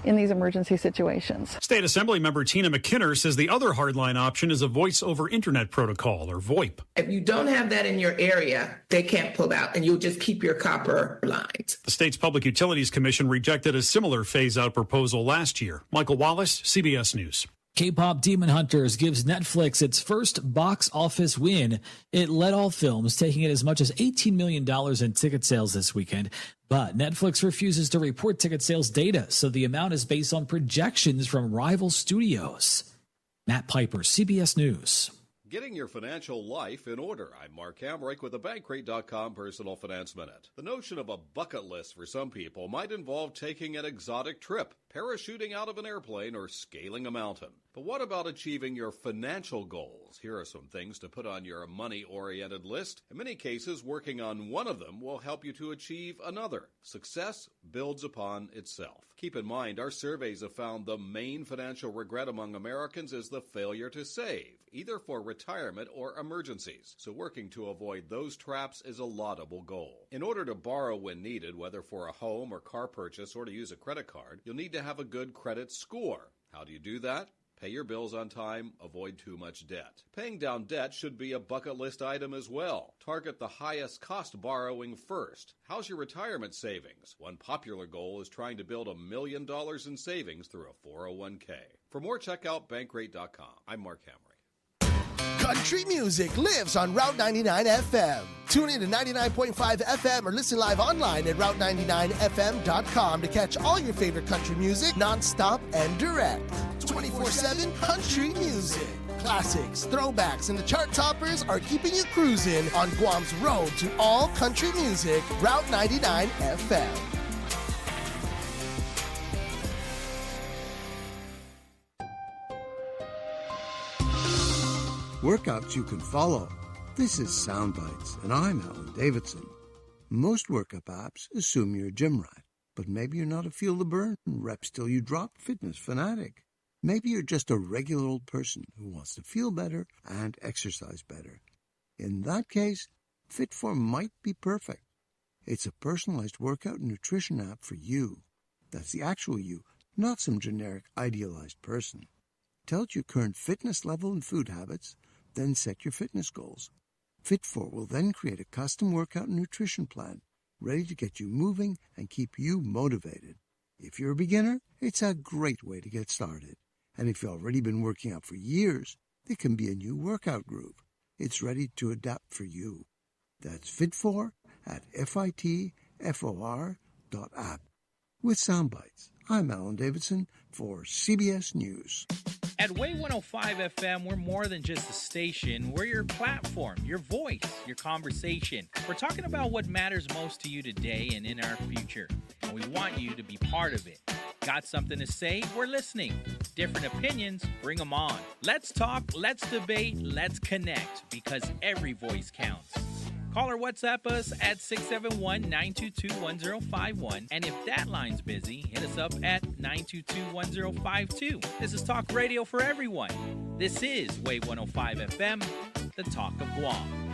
in these emergency situations. State Assembly member Tina McKinner says the other hardline option is a voice over internet protocol, or VoIP. If you don't have that in your area, they can't pull out, and you'll just keep your copper lines. The state's Public Utilities Commission rejected a similar phase-out proposal last year. Michael Wallace, CBS News. K-pop Demon Hunters gives Netflix its first box office win. It led all films, taking it as much as $18 million in ticket sales this weekend. But Netflix refuses to report ticket sales data, so the amount is based on projections from rival studios. Matt Piper, CBS News. Getting your financial life in order. I'm Mark Hamrick with the Bankrate.com Personal Finance Minute. The notion of a bucket list for some people might involve taking an exotic trip, parachuting out of an airplane, or scaling a mountain. But what about achieving your financial goals? Here are some things to put on your money-oriented list. In many cases, working on one of them will help you to achieve another. Success builds upon itself. Keep in mind, our surveys have found the main financial regret among Americans is the failure to save, either for retirement or emergencies. So working to avoid those traps is a laudable goal. In order to borrow when needed, whether for a home or car purchase or to use a credit card, you'll need to have a good credit score. How do you do that? Pay your bills on time, avoid too much debt. Paying down debt should be a bucket list item as well. Target the highest cost borrowing first. How's your retirement savings? One popular goal is trying to build $1 million in savings through a 401k. For more, check out Bankrate.com. I'm Mark Hamrick. Country music lives on Route 99 FM. Tune in to 99.5 FM or listen live online at Route99FM.com to catch all your favorite country music nonstop and direct. 24/7 country music. Classics, throwbacks, and the chart toppers are keeping you cruising on Guam's road to all country music, Route 99 FM. Workouts you can follow. This is Soundbites, and I'm Alan Davidson. Most workout apps assume you're a gym rat, but maybe you're not a feel the burn, reps till you drop fitness fanatic. Maybe you're just a regular old person who wants to feel better and exercise better. In that case, Fit4 might be perfect. It's a personalized workout and nutrition app for you. That's the actual you, not some generic idealized person. Tell it your current fitness level and food habits, then set your fitness goals. Fit4 will then create a custom workout and nutrition plan, ready to get you moving and keep you motivated. If you're a beginner, it's a great way to get started. And if you've already been working out for years, there can be a new workout groove. It's ready to adapt for you. That's Fit4 at FITFOR.app. With Soundbites, I'm Alan Davidson for CBS News. At Way 105 FM, we're more than just a station. We're your platform, your voice, your conversation. We're talking about what matters most to you today and in our future. And we want you to be part of it. Got something to say? We're listening. Different opinions? Bring them on. Let's talk, let's debate, let's connect, because every voice counts. Call or WhatsApp us at 671-922-1051. And if that line's busy, hit us up at 922-1052. This is Talk Radio for everyone. This is Way 105 FM, the talk of Guam.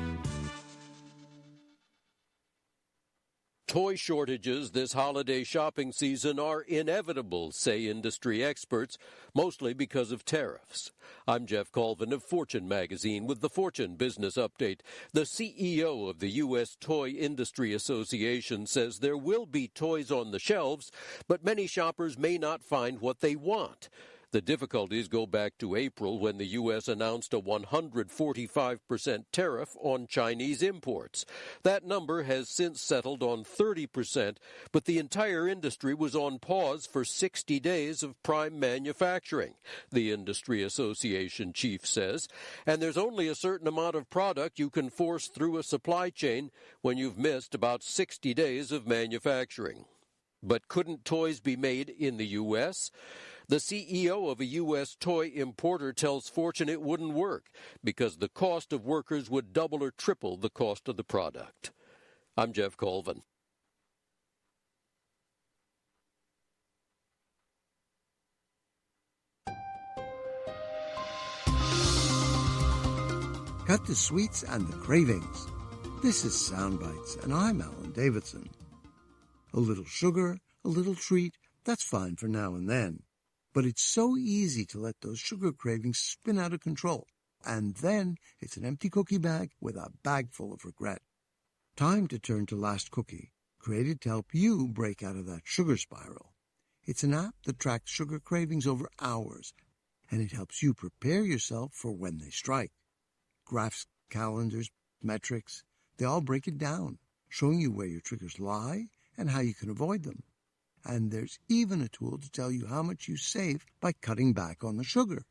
Toy shortages this holiday shopping season are inevitable, say industry experts, mostly because of tariffs. I'm Jeff Colvin of Fortune magazine with the Fortune Business Update. The CEO of the U.S. Toy Industry Association says there will be toys on the shelves, but many shoppers may not find what they want. The difficulties go back to April when the U.S. announced a 145% tariff on Chinese imports. That number has since settled on 30%, but the entire industry was on pause for 60 days of prime manufacturing, the Industry Association chief says. And there's only a certain amount of product you can force through a supply chain when you've missed about 60 days of manufacturing. But couldn't toys be made in the U.S.? The CEO of a U.S. toy importer tells Fortune it wouldn't work because the cost of workers would double or triple the cost of the product. I'm Jeff Colvin. Cut the sweets and the cravings. This is Soundbites, and I'm Alan Davidson. A little sugar, a little treat, That's fine for now and then. But it's so easy to let those sugar cravings spin out of control. And then it's an empty cookie bag with a bag full of regret. Time to turn to Last Cookie, created to help you break out of that sugar spiral. It's an app that tracks sugar cravings over hours, and it helps you prepare yourself for when they strike. Graphs, calendars, metrics, they all break it down, showing you where your triggers lie and how you can avoid them. And there's even a tool to tell you how much you save by cutting back on the sugar.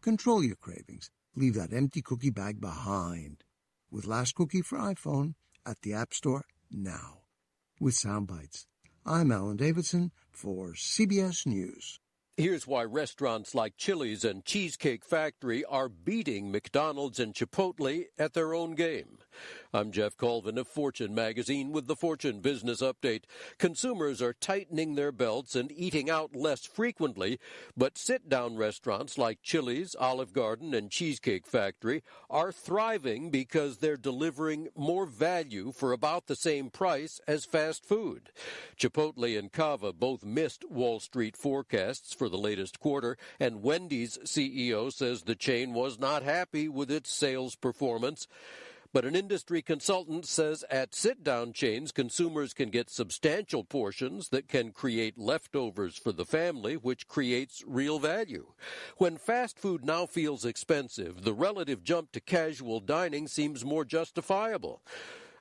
Control your cravings. Leave that empty cookie bag behind. With Last Cookie for iPhone at the App Store now. With Soundbites, I'm Alan Davidson for CBS News. Here's why restaurants like Chili's and Cheesecake Factory are beating McDonald's and Chipotle at their own game. I'm Jeff Colvin of Fortune magazine with the Fortune Business Update. Consumers are tightening their belts and eating out less frequently, but sit-down restaurants like Chili's, Olive Garden, and Cheesecake Factory are thriving because they're delivering more value for about the same price as fast food. Chipotle and Cava both missed Wall Street forecasts for the latest quarter, and Wendy's CEO says the chain was not happy with its sales performance. But an industry consultant says at sit-down chains, consumers can get substantial portions that can create leftovers for the family, which creates real value. When fast food now feels expensive, the relative jump to casual dining seems more justifiable.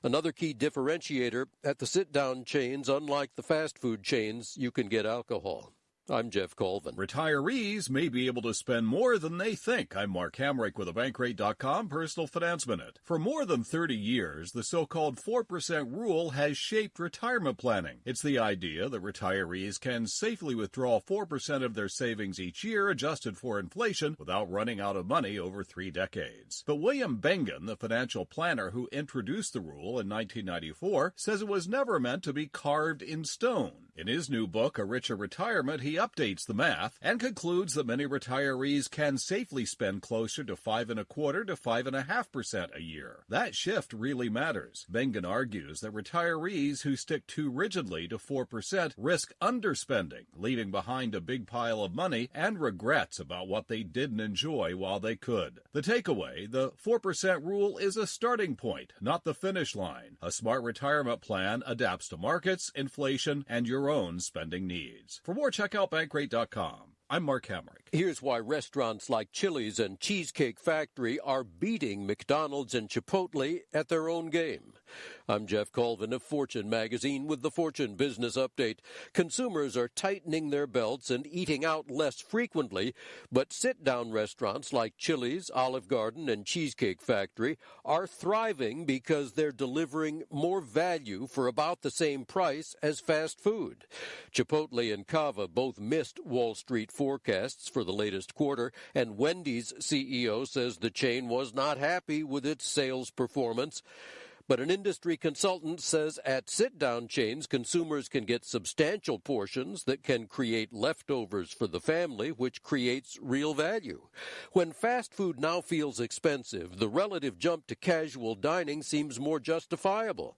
Another key differentiator, at the sit-down chains, unlike the fast food chains, you can get alcohol. I'm Jeff Colvin. Retirees may be able to spend more than they think. I'm Mark Hamrick with a Bankrate.com Personal Finance Minute. For more than 30 years, the so-called 4% rule has shaped retirement planning. It's the idea that retirees can safely withdraw 4% of their savings each year, adjusted for inflation, without running out of money over 3 decades. But William Bengen, the financial planner who introduced the rule in 1994, says it was never meant to be carved in stone. In his new book, A Richer Retirement, he updates the math and concludes that many retirees can safely spend closer to 5.25% to 5.5% a year. That shift really matters. Bengen argues that retirees who stick too rigidly to 4% risk underspending, leaving behind a big pile of money and regrets about what they didn't enjoy while they could. The takeaway, the 4% rule is a starting point, not the finish line. A smart retirement plan adapts to markets, inflation, and your own spending needs. For more, check out Bankrate.com. I'm Mark Hamrick. Here's why restaurants like Chili's and Cheesecake Factory are beating McDonald's and Chipotle at their own game. I'm Jeff Colvin of Fortune magazine with the Fortune Business Update. Consumers are tightening their belts and eating out less frequently, but sit-down restaurants like Chili's, Olive Garden, and Cheesecake Factory are thriving because they're delivering more value for about the same price as fast food. Chipotle and Cava both missed Wall Street forecasts for the latest quarter, and Wendy's CEO says the chain was not happy with its sales performance. But an industry consultant says at sit-down chains, consumers can get substantial portions that can create leftovers for the family, which creates real value. When fast food now feels expensive, the relative jump to casual dining seems more justifiable.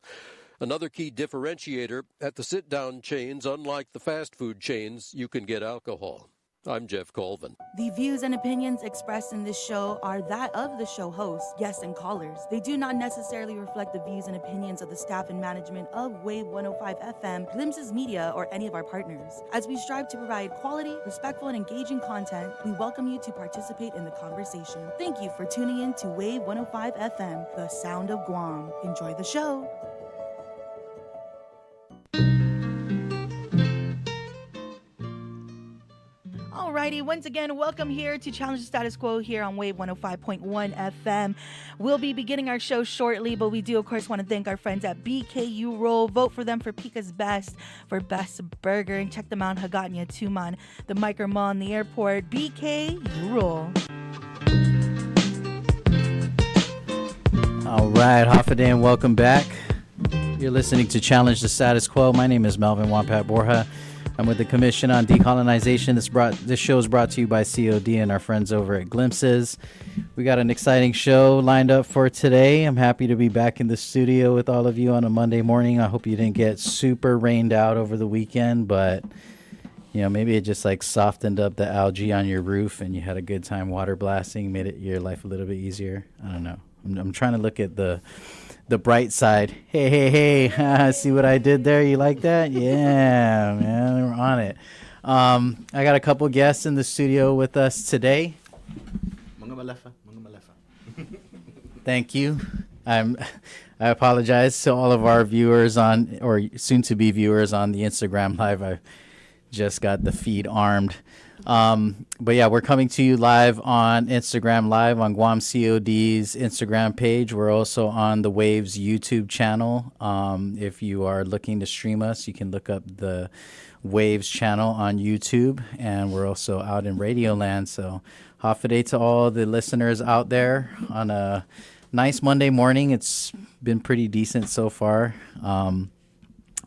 Another key differentiator, at the sit-down chains, unlike the fast food chains, you can get alcohol. I'm Jeff Colvin. The views and opinions expressed in this show are that of the show hosts, guests, and callers. They do not necessarily reflect the views and opinions of the staff and management of Wave 105 FM, Glimpses Media, or any of our partners. As we strive to provide quality, respectful, and engaging content, we welcome you to participate in the conversation. Thank you for tuning in to Wave 105 FM, the sound of Guam. Enjoy the show. Alrighty, once again, welcome here to Challenge the Status Quo here on Wave 105.1 FM. We'll be beginning our show shortly, but we do, of course, want to thank our friends at BKU Roll. Vote for them for Pika's Best for Best Burger, and check them out, Hagatnya Tuman, the Micro Mall in the airport. BKU Roll. All right, Hafadan, welcome back. You're listening to Challenge the Status Quo. My name is Melvin Wonpat Borja. I'm with the Commission on Decolonization. This show is brought to you by COD and our friends over at Glimpses. We got an exciting show lined up for today. I'm happy to be back in the studio with all of you on a Monday morning. I hope you didn't get super rained out over the weekend, but maybe it just like softened up the algae on your roof and you had a good time water blasting, made your life a little bit easier. I don't know. I'm trying to look at the bright side. Hey, see what I did there? You like that? Yeah, man, we're on it. I got a couple guests in the studio with us today. Thank you. I apologize to all of our viewers or soon-to-be viewers on the Instagram Live. I just got the feed armed. But yeah, we're coming to you live on Instagram Live on Guam COD's Instagram page. We're also on the Waves YouTube channel. If you are looking to stream us, you can look up the Waves channel on YouTube. And we're also out in Radio Land. So Hafaday to all the listeners out there on a nice Monday morning. It's been pretty decent so far. I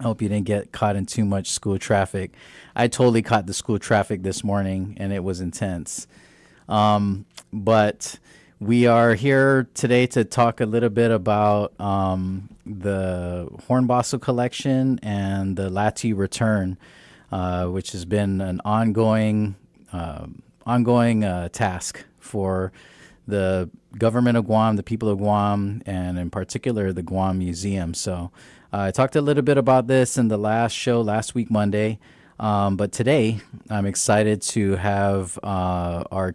hope you didn't get caught in too much school traffic. I totally caught the school traffic this morning, and it was intense. But we are here today to talk a little bit about the Hornbostel collection and the Lati return, which has been an ongoing task for the government of Guam, the people of Guam, and in particular the Guam Museum. So I talked a little bit about this in the last show last week, Monday. But today I'm excited to have our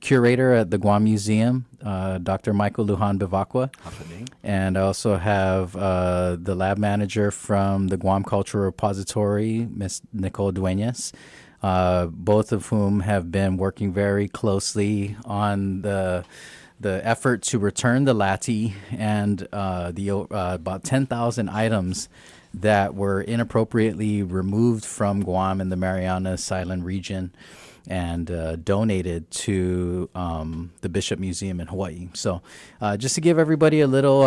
curator at the Guam Museum, Dr. Michael Lujan Bivacqua. And I also have the lab manager from the Guam Cultural Repository, Ms. Nicole Duenas, both of whom have been working very closely on the effort to return the Lati and about 10,000 items that were inappropriately removed from Guam and the Marianas Island region and donated to the Bishop Museum in Hawaii. So just to give everybody a little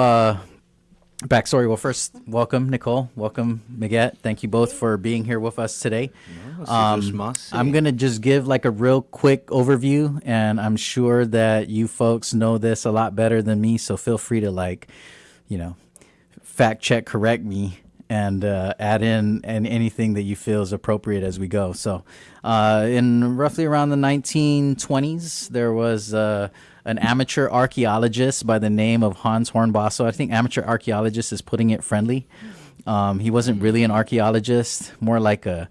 backstory. Well, first, welcome, Nicole. Welcome, Miguel. Thank you both for being here with us today. I'm going to just give like a real quick overview, and I'm sure that you folks know this a lot better than me, so feel free to fact check, correct me, and add in anything that you feel is appropriate as we go. So in roughly around the 1920s, there was an amateur archaeologist by the name of Hans Hornbostel. I think amateur archaeologist is putting it friendly. He wasn't really an archaeologist, more like a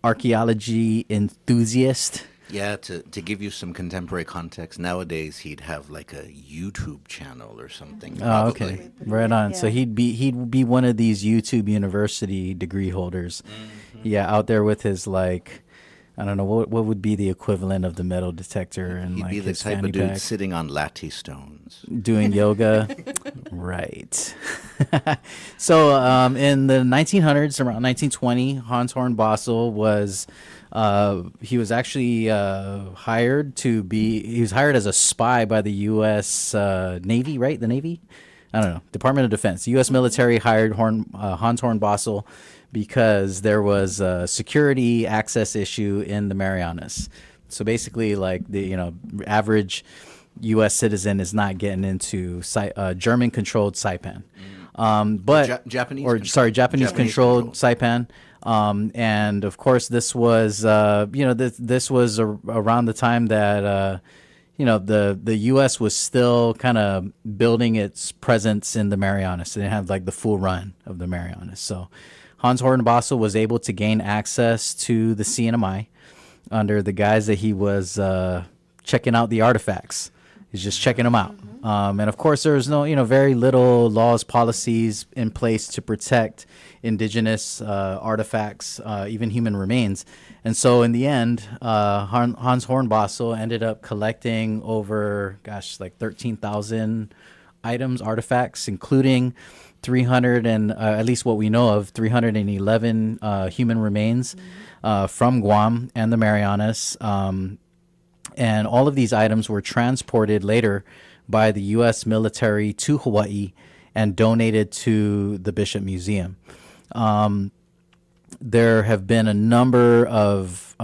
archaeology enthusiast. Yeah, to give you some contemporary context, nowadays he'd have like a YouTube channel or something. Probably. Oh, okay, right on. Yeah. So he'd be one of these YouTube University degree holders. Mm-hmm. Yeah, out there with his I don't know what would be the equivalent of the metal detector and he'd be the type of dude sitting on Lati stones doing yoga. Right. So in the 1900s, around 1920, Hans Hornbostel was actually hired as a spy by the U.S. Navy, right? The Navy? I don't know. Department of Defense. The U.S. military hired Hans Hornbostel because there was a security access issue in the Marianas. So basically, the average U.S. citizen is not getting into German-controlled Saipan, Japanese-controlled Saipan. And of course, this was this was around the time that the U.S. was still kind of building its presence in the Marianas. They didn't have the full run of the Marianas. So Hans Hornbostel was able to gain access to the CNMI under the guise that he was checking out the artifacts. He's just checking them out. And of course, there was very little laws, policies in place to protect indigenous artifacts, even human remains. And so in the end, Hans Hornbostel ended up collecting over, 13,000 items, artifacts, including 300 and at least what we know of 311 human remains from Guam and the Marianas. And all of these items were transported later by the U.S. military to Hawaii and donated to the Bishop Museum. There have been a number of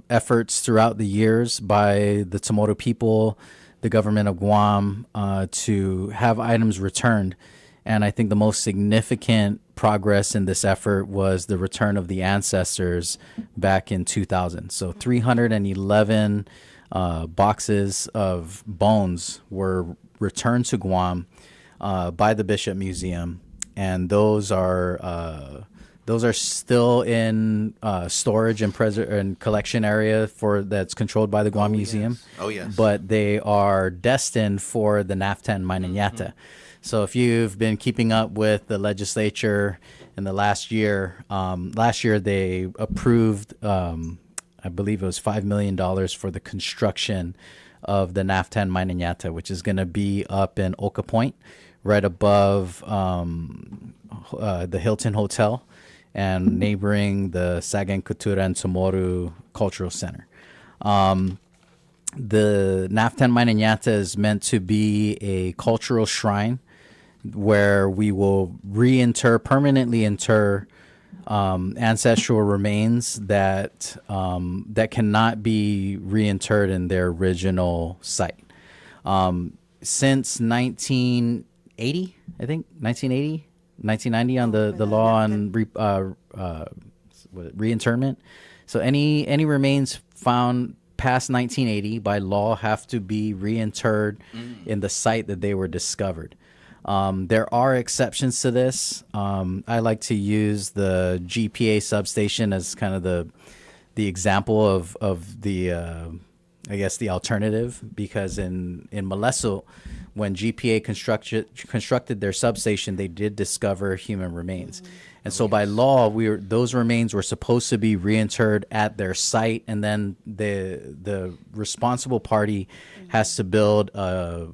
efforts throughout the years by the Tomoto people, the government of Guam, to have items returned. And I think the most significant progress in this effort was the return of the ancestors back in 2000. So 311 boxes of bones were returned to Guam by the Bishop Museum, and those are still in storage and collection area that's controlled by the Guam Museum. Yes. Oh, yes. But they are destined for the Naftan Mainanyata. So if you've been keeping up with the legislature in the last year they approved, I believe it was $5 million for the construction of the Naftan Mainanyata, which is going to be up in Oka Point, right above the Hilton Hotel and neighboring the Sagan Kultura and Somoru Cultural Center. The Naftan Mainanyata is meant to be a cultural shrine where we will permanently inter ancestral remains that cannot be reinterred in their original site. Since 1980, I think 1990 on the law on reinterment. So any remains found past 1980 by law have to be reinterred in the site that they were discovered. There are exceptions to this. I like to use the GPA substation as kind of the example of the I guess the alternative, because in Malesso, when GPA constructed their substation, they did discover human remains. And so by law, those remains were supposed to be reinterred at their site, and then the responsible party has to build a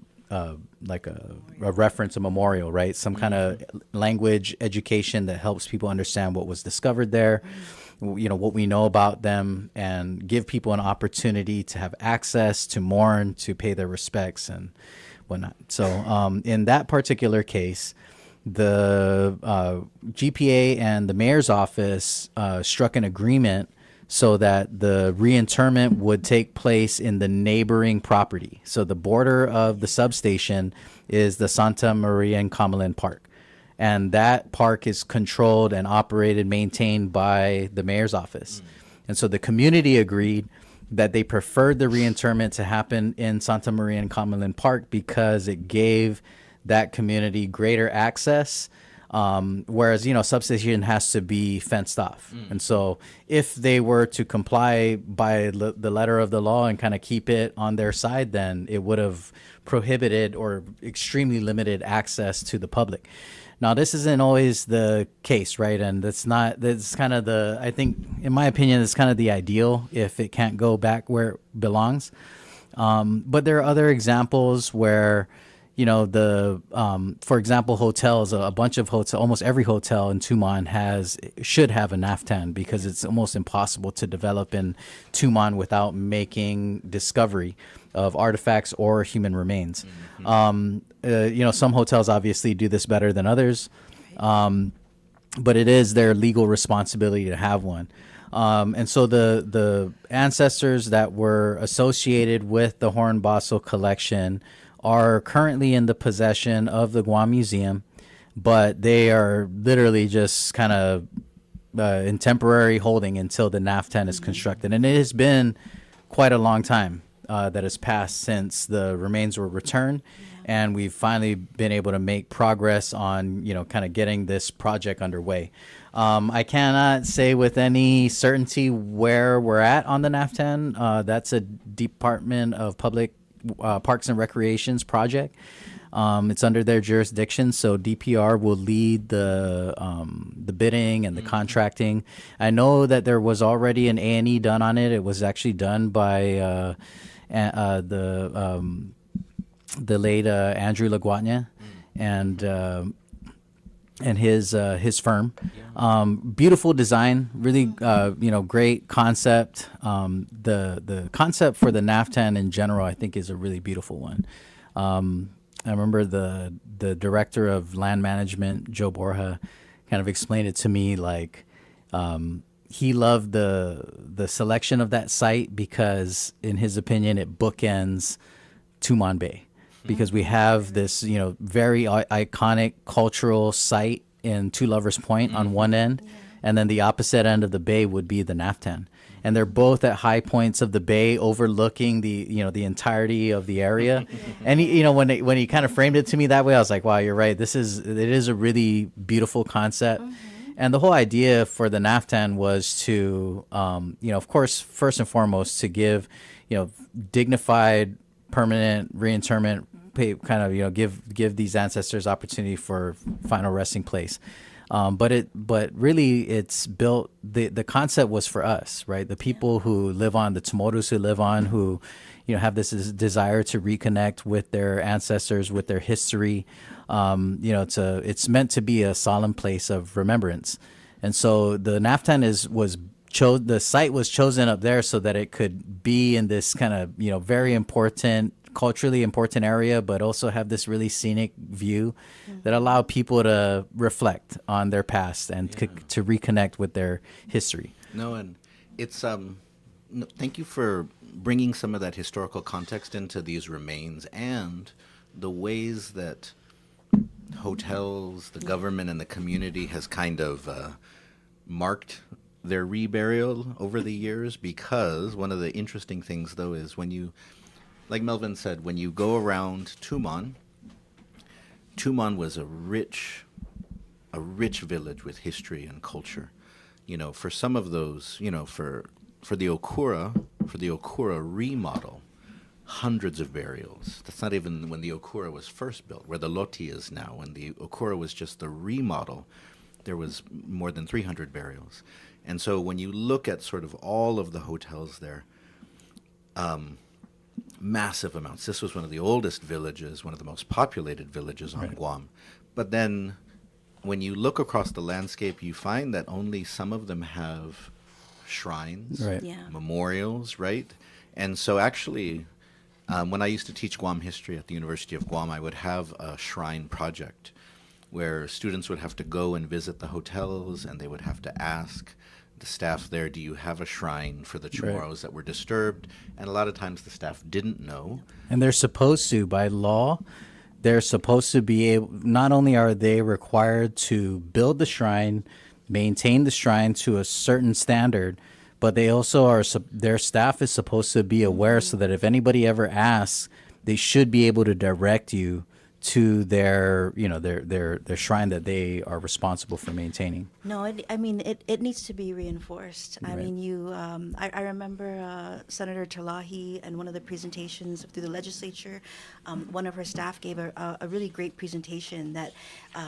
reference, a memorial, right? Some kind of language education that helps people understand what was discovered there, what we know about them, and give people an opportunity to have access, to mourn, to pay their respects and whatnot. So in that particular case, the GPA and the mayor's office struck an agreement so that the reinterment would take place in the neighboring property. So the border of the substation is the Santa Maria and Camelin Park. And that park is controlled and operated, maintained by the mayor's office. And so the community agreed that they preferred the reinterment to happen in Santa Maria and Camelin Park because it gave that community greater access. Whereas, substation has to be fenced off. And so if they were to comply by the letter of the law and kind of keep it on their side, then it would have prohibited or extremely limited access to the public. Now, this isn't always the case, right? And that's kind of I think, in my opinion, it's kind of the ideal if it can't go back where it belongs. But there are other examples where, for example, hotels, a bunch of hotels, almost every hotel in Tumon should have a Naftan, because it's almost impossible to develop in Tumon without making discovery of artifacts or human remains. Some hotels obviously do this better than others, but it is their legal responsibility to have one. And so the ancestors that were associated with the Hornbostel collection are currently in the possession of the Guam Museum, but they are literally just kind of in temporary holding until the Naftan is constructed. And it has been quite a long time that has passed since the remains were returned, and we've finally been able to make progress on, kind of getting this project underway. I cannot say with any certainty where we're at on the Naftan. That's a Department of Public Parks and Recreations project. It's under their jurisdiction, so DPR will lead the bidding and the contracting. I know that there was already an A&E done on it. It was actually done by the late Andrew LaGuardia and his firm. Beautiful design, really great concept. The concept for the Naftan in general, I think, is a really beautiful one. I remember the director of land management, Joe Borja, kind of explained it to me like he loved the selection of that site because, in his opinion, it bookends Tumon Bay. Because we have this, very iconic cultural site in Two Lovers Point on one end, and then the opposite end of the bay would be the Naftan. And they're both at high points of the bay, overlooking the entirety of the area. And when he kind of framed it to me that way, I was like, wow, you're right. It is a really beautiful concept. And the whole idea for the Naftan was to, of course, first and foremost, to give, dignified, permanent reinterment, give these ancestors opportunity for final resting place. But really it's built, the concept was for us, right? The people who live on, the Chamorros who live on, who, have this desire to reconnect with their ancestors, with their history. It's meant to be a solemn place of remembrance. And so the Naftan the site was chosen up there so that it could be in this kind of, very important, culturally important area, but also have this really scenic view that allow people to reflect on their past and to reconnect with their history. No, and it's thank you for bringing some of that historical context into these remains and the ways that hotels, the government, and the community has kind of marked their reburial over the years. Because one of the interesting things, though, is when you, like Melvin said, when you go around Tumon was a rich village with history and culture. For some of those, for the Okura remodel, hundreds of burials. That's not even when the Okura was first built, where the Loti is now. When the Okura was just the remodel, there was more than 300 burials. And so when you look at sort of all of the hotels there, massive amounts. This was one of the oldest villages, one of the most populated villages on Guam. But then when you look across the landscape, you find that only some of them have shrines, memorials, right? And so actually, when I used to teach Guam history at the University of Guam, I would have a shrine project where students would have to go and visit the hotels, and they would have to ask the staff there, do you have a shrine for the Chamorros that were disturbed? And a lot of times the staff didn't know. And they're supposed to, by law, they're supposed to be able, not only are they required to build the shrine, maintain the shrine to a certain standard, but they also are, their staff is supposed to be aware so that if anybody ever asks, they should be able to direct you to their shrine that they are responsible for maintaining. No, it needs to be reinforced. I mean, I remember Senator Talahi and one of the presentations through the legislature, one of her staff gave a really great presentation that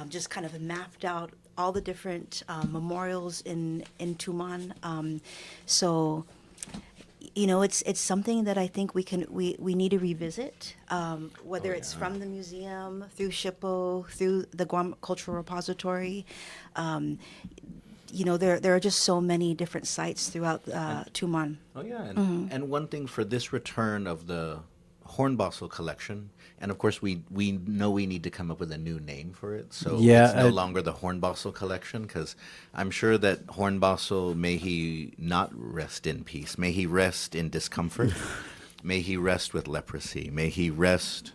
just kind of mapped out all the different memorials in Tumon. So it's something that I think we need to revisit, whether it's from the museum, through SHPO, through the Guam Cultural Repository. There are just so many different sites throughout Tumon. Oh yeah, and one thing for this return of the Hornbostel collection, and of course we know we need to come up with a new name for it, so it's no longer the Hornbostel collection, because I'm sure that Hornbostel, may he not rest in peace, may he rest in discomfort, may he rest with leprosy, may he rest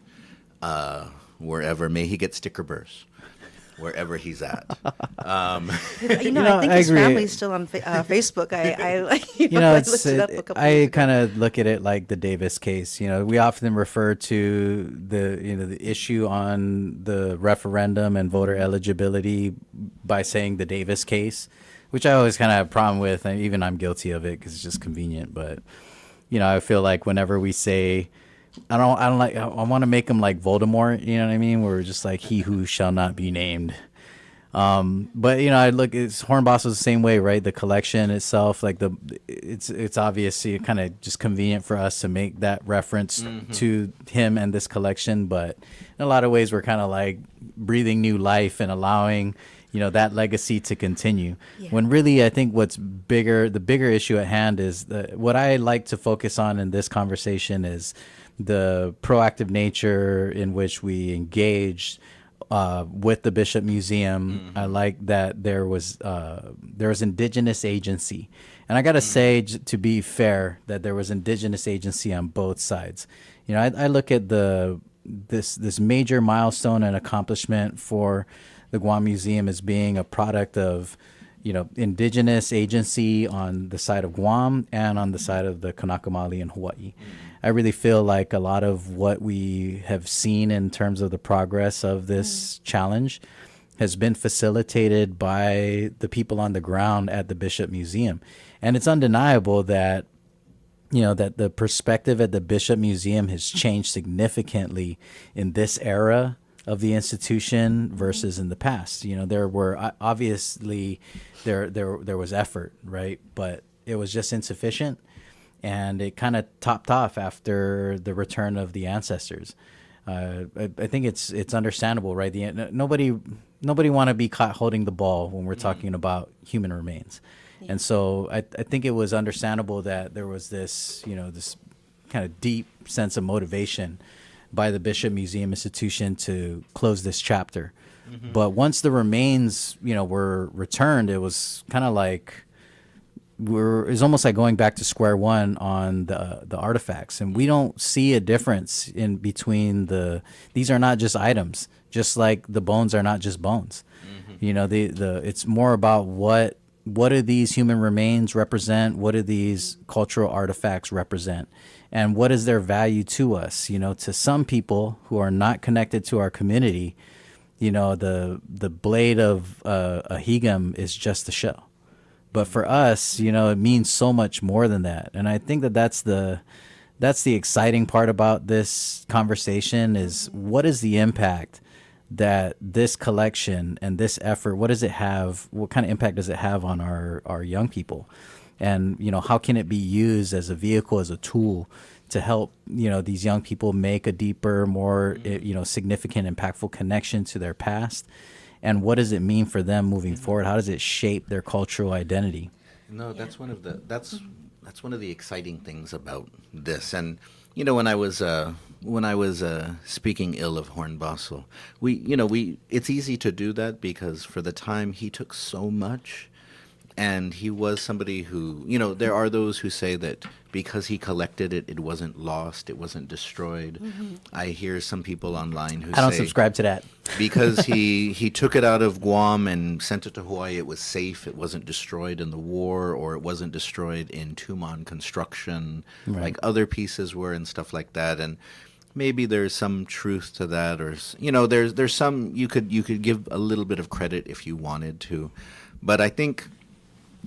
wherever, may he get sticker burrs wherever he's at. I think his family's still on Facebook. I looked it up a couple I kind of look at it like the Davis case. We often refer to the issue on the referendum and voter eligibility by saying the Davis case, which I always kind of have a problem with, and even I'm guilty of it because it's just convenient. But I feel like whenever we say, I want to make him like Voldemort, you know what I mean? Where we're just like, he who shall not be named. But I look, it's Hornbostel's the same way, right? The collection itself, like it's obviously kind of just convenient for us to make that reference to him and this collection. But in a lot of ways, we're kind of like breathing new life and allowing, that legacy to continue. Yeah. When really, I think the bigger issue at hand is what I like to focus on in this conversation is the proactive nature in which we engaged with the Bishop Museum. I like that there was indigenous agency, and I gotta say, to be fair, that there was indigenous agency on both sides. I look at this major milestone and accomplishment for the Guam Museum as being a product of, indigenous agency on the side of Guam and on the side of the Kanaka Maoli in Hawaii. I really feel like a lot of what we have seen in terms of the progress of this challenge has been facilitated by the people on the ground at the Bishop Museum. And it's undeniable that, that the perspective at the Bishop Museum has changed significantly in this era of the institution versus in the past. There were obviously there was effort, right? But it was just insufficient, and it kind of topped off after the return of the ancestors. I think it's understandable, right? Nobody want to be caught holding the ball when we're talking about human remains. Yeah. And so I think it was understandable that there was this, this kind of deep sense of motivation by the Bishop Museum Institution to close this chapter. Mm-hmm. But once the remains, were returned, it was kind of like it's almost like going back to square one on the artifacts, and we don't see a difference in between these are not just items, just like the bones are not just bones. Mm-hmm. It's more about what do these human remains represent? What do these cultural artifacts represent? And what is their value to us? To some people who are not connected to our community, the blade of a higam is just a shell. But for us, it means so much more than that. And I think that's the exciting part about this conversation is what is the impact that this collection and this effort, what does it have? What kind of impact does it have on our young people? And, how can it be used as a vehicle, as a tool to help, these young people make a deeper, more, significant, impactful connection to their past? And what does it mean for them moving forward? How does it shape their cultural identity? No, that's one of the exciting things about this. And when I was speaking ill of Hornbostel, it's easy to do that because for the time he took so much. And he was somebody who, there are those who say that because he collected it, it wasn't lost, it wasn't destroyed. Mm-hmm. I hear some people online who say... I don't subscribe to that. Because he took it out of Guam and sent it to Hawaii, it was safe, it wasn't destroyed in the war, or it wasn't destroyed in Tumon construction, right, like other pieces were and stuff like that. And maybe there's some truth to that, or, there's some, you could give a little bit of credit if you wanted to. But I think...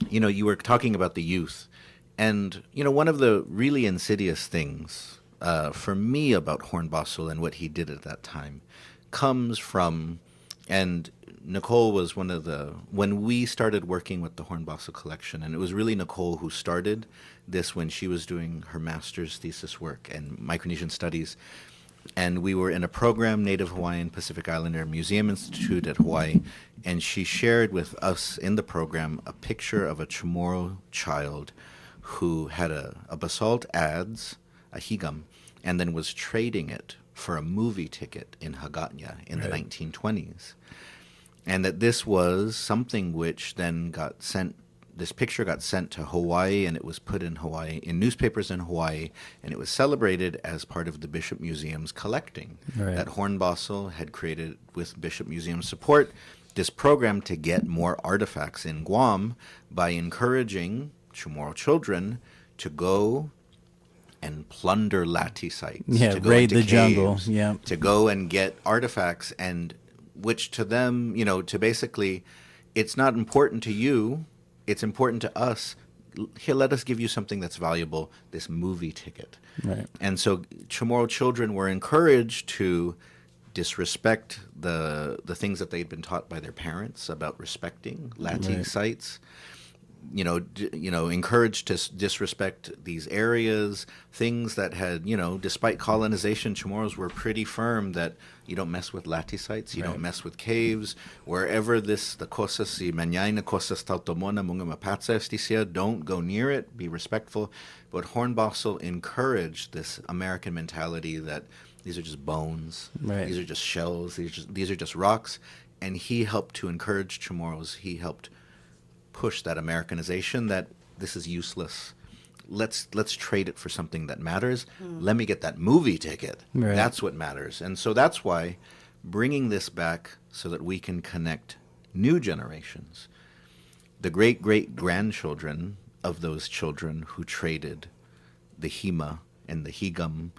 you were talking about the youth, and, one of the really insidious things for me about Hornbostel and what he did at that time comes from, and Nicole was when we started working with the Hornbostel collection, and it was really Nicole who started this when she was doing her master's thesis work in Micronesian Studies. And we were in a program, Native Hawaiian Pacific Islander Museum Institute at Hawaii, and she shared with us in the program a picture of a Chamorro child who had a basalt adze, a higam, and then was trading it for a movie ticket in Hagåtña in the 1920s. And that this was something which then got sent, this picture got sent to Hawaii, and it was put in Hawaii, in newspapers in Hawaii, and it was celebrated as part of the Bishop Museum's collecting. Right. That Hornbostel had created, with Bishop Museum support, this program to get more artifacts in Guam by encouraging Chamorro children to go and plunder Lati sites, to go raid into the caves, jungle, to go and get artifacts, and which to them, to basically, it's not important to you, it's important to us. Here, let us give you something that's valuable, this movie ticket. Right. And so Chamorro children were encouraged to disrespect the things that they'd been taught by their parents about respecting Lati sites. Encouraged to disrespect these areas, things that had, despite colonization, Chamorros were pretty firm that you don't mess with Lati sites, you don't mess with caves, wherever the cosas, si mañana cosas tautomona munga mapatsa esticia, don't go near it, be respectful. But Hornbostel encouraged this American mentality that these are just bones, these are just shells, these are just rocks, and he helped to encourage Chamorros, he helped push that Americanization that this is useless. Let's trade it for something that matters. Let me get that movie ticket. Right. That's what matters. And so that's why bringing this back so that we can connect new generations, the great-great-grandchildren of those children who traded the Hima and the Higam,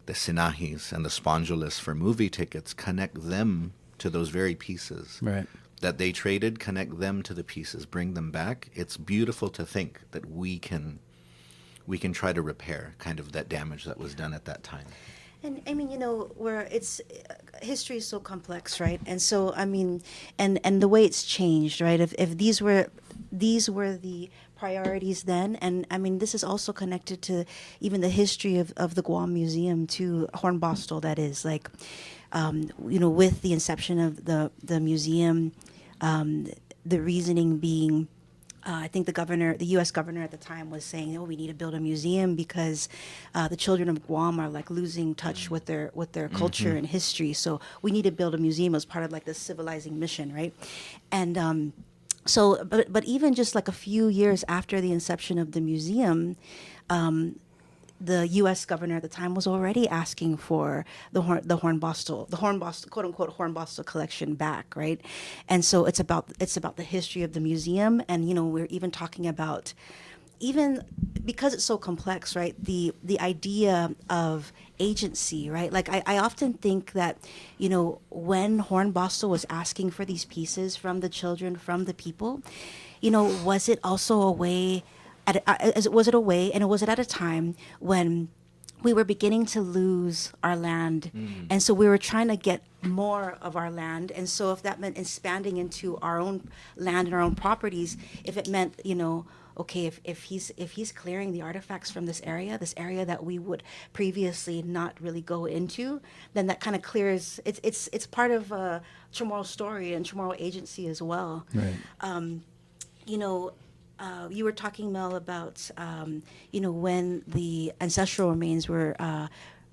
the Sinahis and the Spondulis for movie tickets, connect them to those very pieces that they traded, connect them to the pieces, bring them back. It's beautiful to think that we can try to repair kind of that damage that was done at that time. And I mean, where history is so complex, right? And so, I mean, and the way it's changed, right? If these were the priorities then, and I mean, this is also connected to even the history of the Guam Museum, to Hornbostel, that is, like, with the inception of the museum, the reasoning being, I think the U.S. governor at the time was saying, we need to build a museum because the children of Guam are like losing touch with their culture and history. So we need to build a museum as part of like this civilizing mission, right? And so, but even just like a few years after the inception of the museum, the U.S. governor at the time was already asking for the Hornbostel, quote unquote Hornbostel collection back, right? And so it's about the history of the museum, and we're even talking about, even because it's so complex, right? The idea of agency, right? Like I often think that when Hornbostel was asking for these pieces from the children, from the people, was it also a way? Was it a way, and was it at a time when we were beginning to lose our land, and so we were trying to get more of our land, and so if that meant expanding into our own land and our own properties, if it meant okay, if he's clearing the artifacts from this area that we would previously not really go into, then that kind of clears. It's part of Chamorro story and Chamorro agency as well. Right. You were talking, Mel, about when the ancestral remains were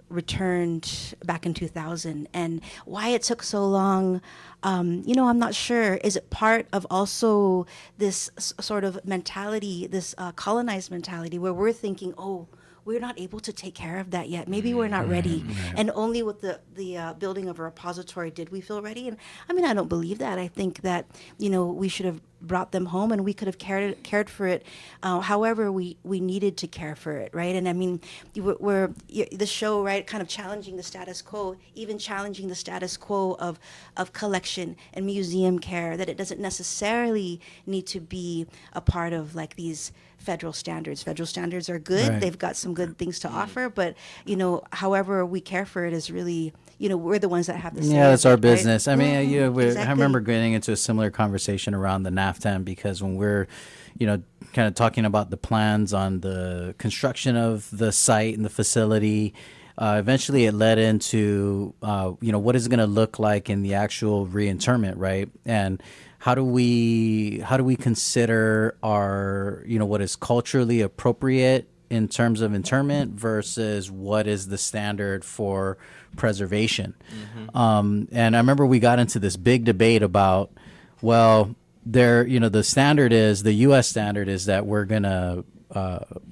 returned back in 2000, and why it took so long. I'm not sure. Is it part of also this sort of mentality, this colonized mentality, where we're thinking, we're not able to take care of that yet. Maybe we're not ready. And only with the building of a repository did we feel ready. And I mean, I don't believe that. I think that, we should have brought them home, and we could have cared for it however we needed to care for it, right? And I mean, we're the show, right, kind of challenging the status quo, even challenging the status quo of collection and museum care, that it doesn't necessarily need to be a part of like these federal standards. Federal standards are good. Right. They've got some good things to offer, but however we care for it is really, we're the ones that have the say. Yeah, that's our right? business. I mean, Exactly. I remember getting into a similar conversation around the NAFTA, because when we're, kind of talking about the plans on the construction of the site and the facility, eventually it led into, what is it going to look like in the actual reinterment, right? And how do we consider our, what is culturally appropriate in terms of interment versus what is the standard for preservation? And I remember we got into this big debate about, the standard is, the U.S. standard is that we're going to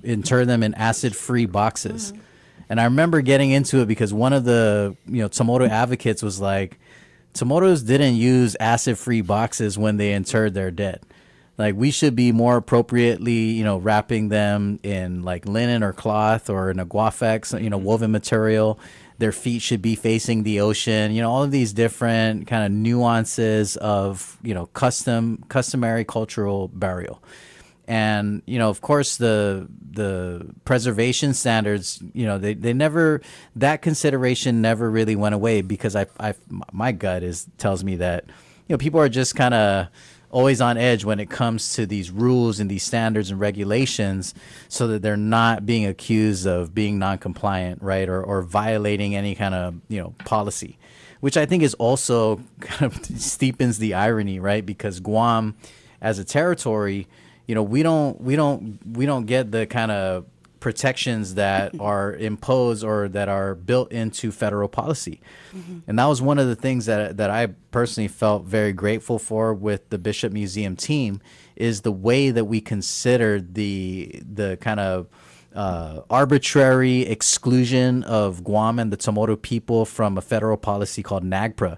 inter them in acid-free boxes. And I remember getting into it because one of the, Chamorro advocates was like, Chamorros didn't use acid-free boxes when they interred their dead. Like, we should be more appropriately, wrapping them in like linen or cloth or in a guafex, woven material. Their feet should be facing the ocean. All of these different kind of nuances of, customary cultural burial. And, of course, the preservation standards, they never, that consideration never really went away, because my gut tells me that, people are just kind of always on edge when it comes to these rules and these standards and regulations, so that they're not being accused of being non-compliant, right, or violating any kind of policy, which I think is also kind of steepens the irony, right? Because Guam, as a territory, we don't get the kind of protections that are imposed or that are built into federal policy. And that was one of the things that I personally felt very grateful for with the Bishop Museum team, is the way that we considered the kind of arbitrary exclusion of Guam and the Tomoto people from a federal policy called NAGPRA.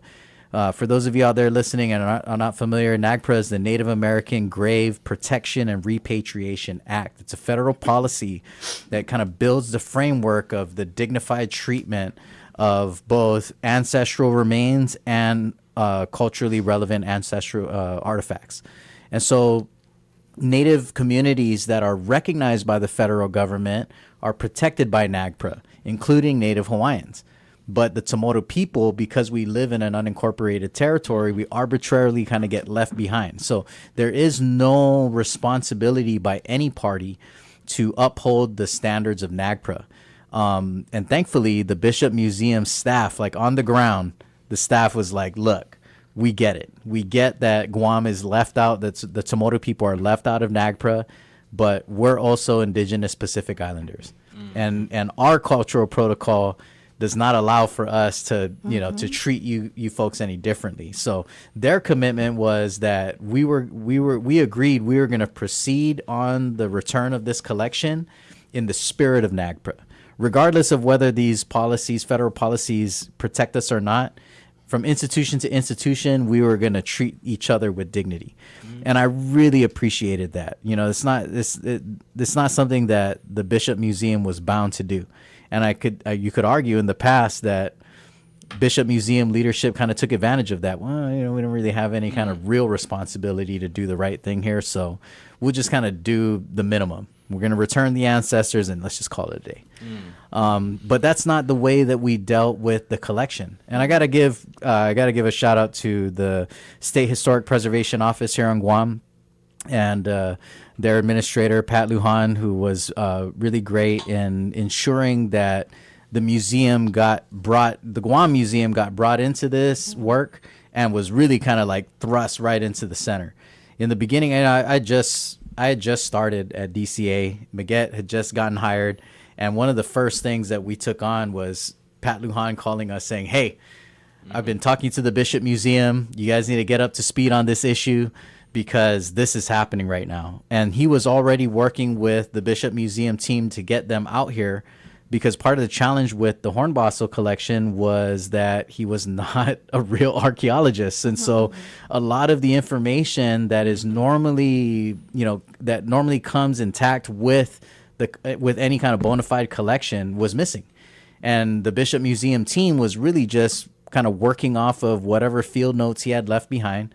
For those of you out there listening and are not familiar, NAGPRA is the Native American Grave Protection and Repatriation Act. It's a federal policy that kind of builds the framework of the dignified treatment of both ancestral remains and culturally relevant ancestral artifacts. And so Native communities that are recognized by the federal government are protected by NAGPRA, including Native Hawaiians. But the Tomoto people, because we live in an unincorporated territory, we arbitrarily kind of get left behind. So there is no responsibility by any party to uphold the standards of NAGPRA. And thankfully, the Bishop Museum staff, like on the ground, the staff was like, look, we get it. We get that Guam is left out, that the Tomoto people are left out of NAGPRA, but we're also indigenous Pacific Islanders. And our cultural protocol does not allow for us to, to treat you folks any differently. So their commitment was that we agreed we were going to proceed on the return of this collection in the spirit of NAGPRA, regardless of whether these policies, federal policies, protect us or not. From institution to institution, we were going to treat each other with dignity. And I really appreciated that. It's not something that the Bishop Museum was bound to do. And you could argue in the past that Bishop Museum leadership kind of took advantage of that. Well, we don't really have any kind of real responsibility to do the right thing here, so we'll just kind of do the minimum. We're going to return the ancestors and let's just call it a day. But that's not the way that we dealt with the collection. And I got to give a shout out to the State Historic Preservation Office here on Guam and their administrator, Pat Lujan, who was really great in ensuring that the Guam Museum got brought into this work and was really kind of like thrust right into the center. In the beginning, I had just started at DCA. Maguette had just gotten hired. And one of the first things that we took on was Pat Lujan calling us saying, hey, I've been talking to the Bishop Museum. You guys need to get up to speed on this issue because this is happening right now. And he was already working with the Bishop Museum team to get them out here because part of the challenge with the Hornbostel collection was that he was not a real archaeologist. And so a lot of the information that is normally, that normally comes intact with any kind of bona fide collection was missing. And the Bishop Museum team was really just kind of working off of whatever field notes he had left behind.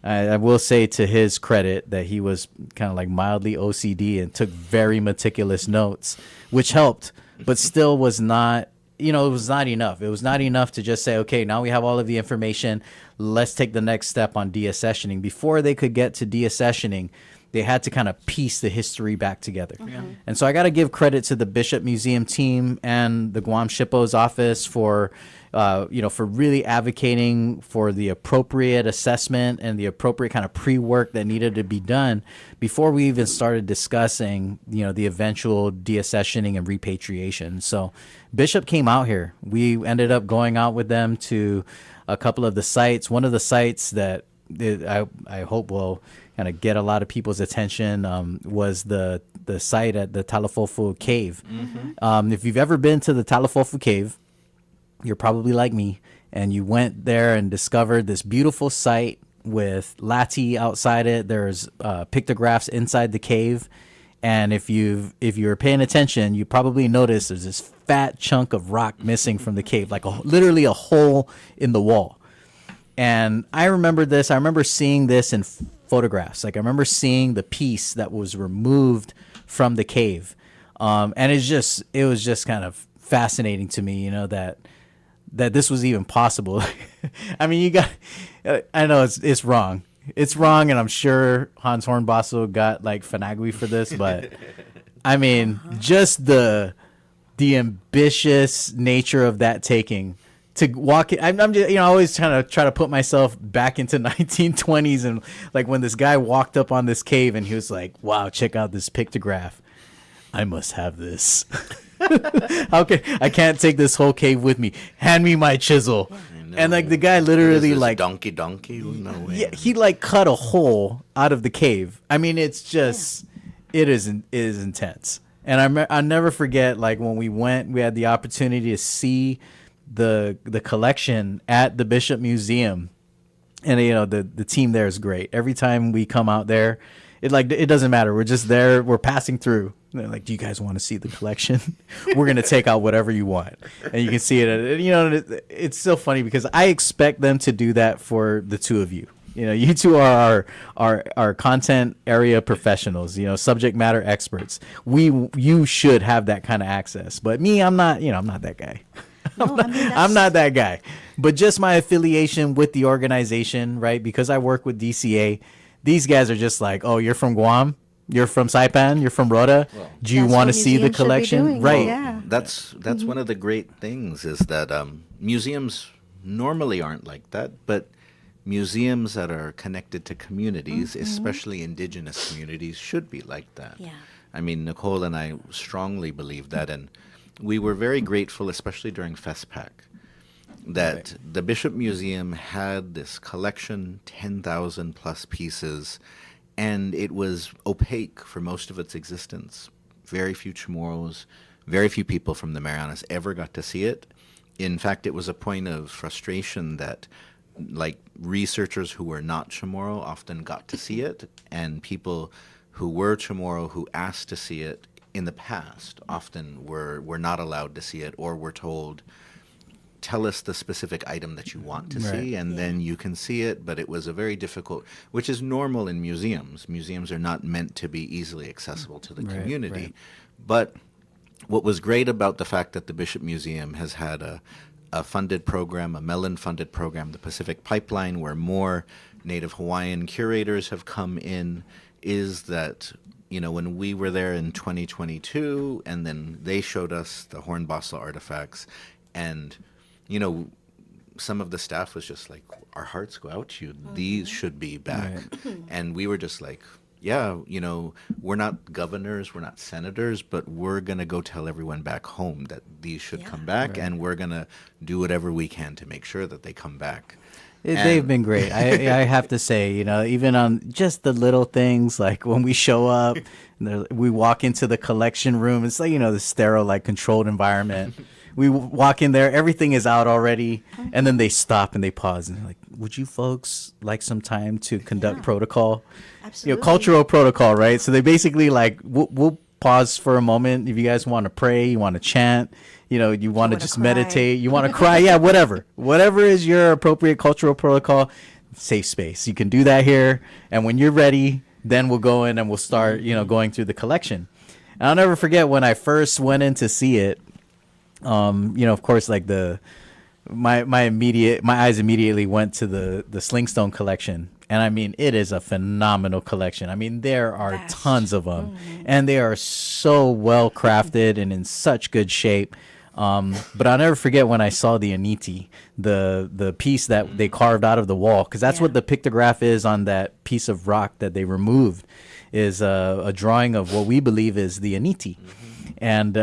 I will say to his credit that he was kind of like mildly OCD and took very meticulous notes, which helped, but still was not, it was not enough. It was not enough to just say, okay, now we have all of the information. Let's take the next step on deaccessioning. Before they could get to deaccessioning, they had to kind of piece the history back together. And so I got to give credit to the Bishop Museum team and the Guam SHPO's office for really advocating for the appropriate assessment and the appropriate kind of pre-work that needed to be done before we even started discussing, the eventual deaccessioning and repatriation. So Bishop came out here. We ended up going out with them to a couple of the sites. One of the sites that I hope will kind of get a lot of people's attention was the site at the Talafofu Cave. If you've ever been to the Talafofu Cave, you're probably like me, and you went there and discovered this beautiful site with lati outside it. There's pictographs inside the cave, and if you're paying attention, you probably noticed there's this fat chunk of rock missing from the cave, like literally a hole in the wall. And I remember this. I remember seeing this in photographs. Like I remember seeing the piece that was removed from the cave, and it was just kind of fascinating to me, that this was even possible. I mean, I know it's wrong. It's wrong, and I'm sure Hans Hornbostel got like Fanagui for this, but I mean, just the ambitious nature of that taking. To walk in, I'm just, I always try to put myself back into 1920s and like when this guy walked up on this cave and he was like, wow, check out this pictograph. I must have this. I can't take this whole cave with me. Hand me my chisel. And like the guy literally like donkey. No way. Yeah, he like cut a hole out of the cave. I mean, it's just it is intense. And I'll never forget, like, when we went, we had the opportunity to see the collection at the Bishop Museum. And, you know, the team there is great. Every time we come out there, it doesn't matter. We're just there. We're passing through. And they're like, do you guys want to see the collection? We're going to take out whatever you want. And you can see it. You know, it's so funny because I expect them to do that for the two of you. You know, you two are our content area professionals, you know, subject matter experts. You should have that kind of access. But me, I'm not that guy. I'm not that guy. But just my affiliation with the organization, right? Because I work with DCA, these guys are just like, oh, you're from Guam? You're from Saipan? You're from Rota? Well, do you want to see the collection? Right. Yeah. That's one of the great things is that museums normally aren't like that, but museums that are connected to communities, especially indigenous communities, should be like that. Yeah. I mean, Nicole and I strongly believe that, and we were very grateful, especially during FestPac, that the Bishop Museum had this collection, 10,000 plus pieces, and it was opaque for most of its existence. Very few Chamorros, very few people from the Marianas ever got to see it. In fact, it was a point of frustration that like researchers who were not Chamorro often got to see it, and people who were Chamorro who asked to see it in the past often were not allowed to see it, or were told, tell us the specific item that you want to see, and then you can see it. But it was a very difficult, which is normal in museums. Museums are not meant to be easily accessible to the community. But what was great about the fact that the Bishop Museum has had a funded program, a Mellon-funded program, the Pacific Pipeline, where more Native Hawaiian curators have come in, is that, you know, when we were there in 2022, and then they showed us the Hornbossel artifacts, and, you know, some of the staff was just like, our hearts go out to you. These should be back. And we were just like, yeah, you know, we're not governors, we're not senators, but we're going to go tell everyone back home that these should come back, and we're going to do whatever we can to make sure that they come back. They've been great. I have to say, you know, even on just the little things, like when we show up, we walk into the collection room, it's like, you know, the sterile, like controlled environment. We walk in there, everything is out already, and then they stop and they pause and they're like, would you folks like some time to conduct protocol? Absolutely. You know, cultural protocol, right? So they basically like, we'll pause for a moment. If you guys want to pray, you want to chant, you know, you want to just meditate, you want to cry, yeah, whatever is your appropriate cultural protocol, safe space. You can do that here. And when you're ready, then we'll go in and we'll start, you know, going through the collection. And I'll never forget when I first went in to see it. You know, of course, like my eyes immediately went to the Slingstone collection. And I mean, it is a phenomenal collection. I mean, there are tons of them, and they are so well crafted and in such good shape. But I'll never forget when I saw the Aniti, the piece that they carved out of the wall, because that's what the pictograph is on that piece of rock that they removed, is a drawing of what we believe is the Aniti. And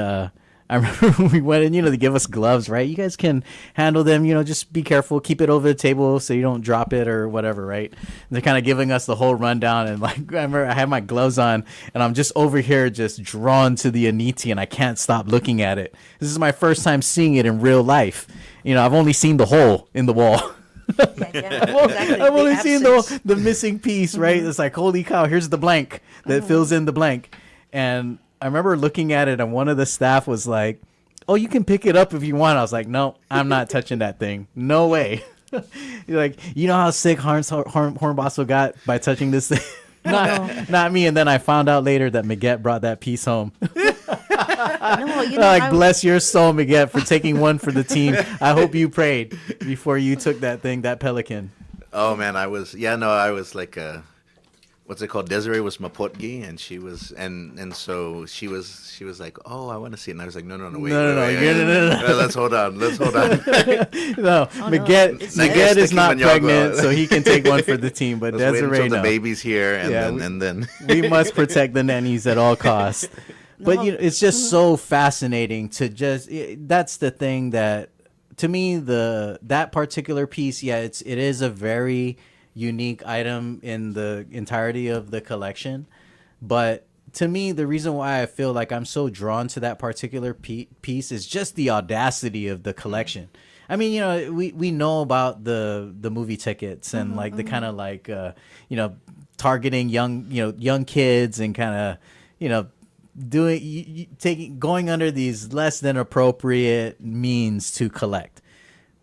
I remember we went in, you know, they give us gloves, right? You guys can handle them, you know, just be careful, keep it over the table so you don't drop it or whatever, right? And they're kind of giving us the whole rundown, and like, I remember I had my gloves on and I'm just over here just drawn to the Aniti, and I can't stop looking at it. This is my first time seeing it in real life. You know, I've only seen the hole in the wall. I've only seen the missing piece, right? It's like, holy cow, here's the blank that fills in the blank. And I remember looking at it, and one of the staff was like, oh, you can pick it up if you want. I was like, no, I'm not touching that thing. No way. You're like, you know how sick Hornbossel got by touching this thing? Not me. And then I found out later that Miguet brought that piece home. Bless your soul, Miguet, for taking one for the team. I hope you prayed before you took that thing, that pelican. Oh, man, I was like what's it called? Desiree was Mapotgi, and she was, and so she was like, oh, I want to see it. And I was like, no, wait. Let's hold on. No, Miguet is not pregnant, so he can take one for the team. But Desiree, the baby's here, and then we must protect the nannies at all costs. But you know, it's just so fascinating to that's the thing that, to me, that particular piece, it is a very unique item in the entirety of the collection. But to me, the reason why I feel like I'm so drawn to that particular piece is just the audacity of the collection. I mean, you know, we know about the movie tickets and like the kind of like you know, targeting young kids and kind of, you know, going under these less than appropriate means to collect.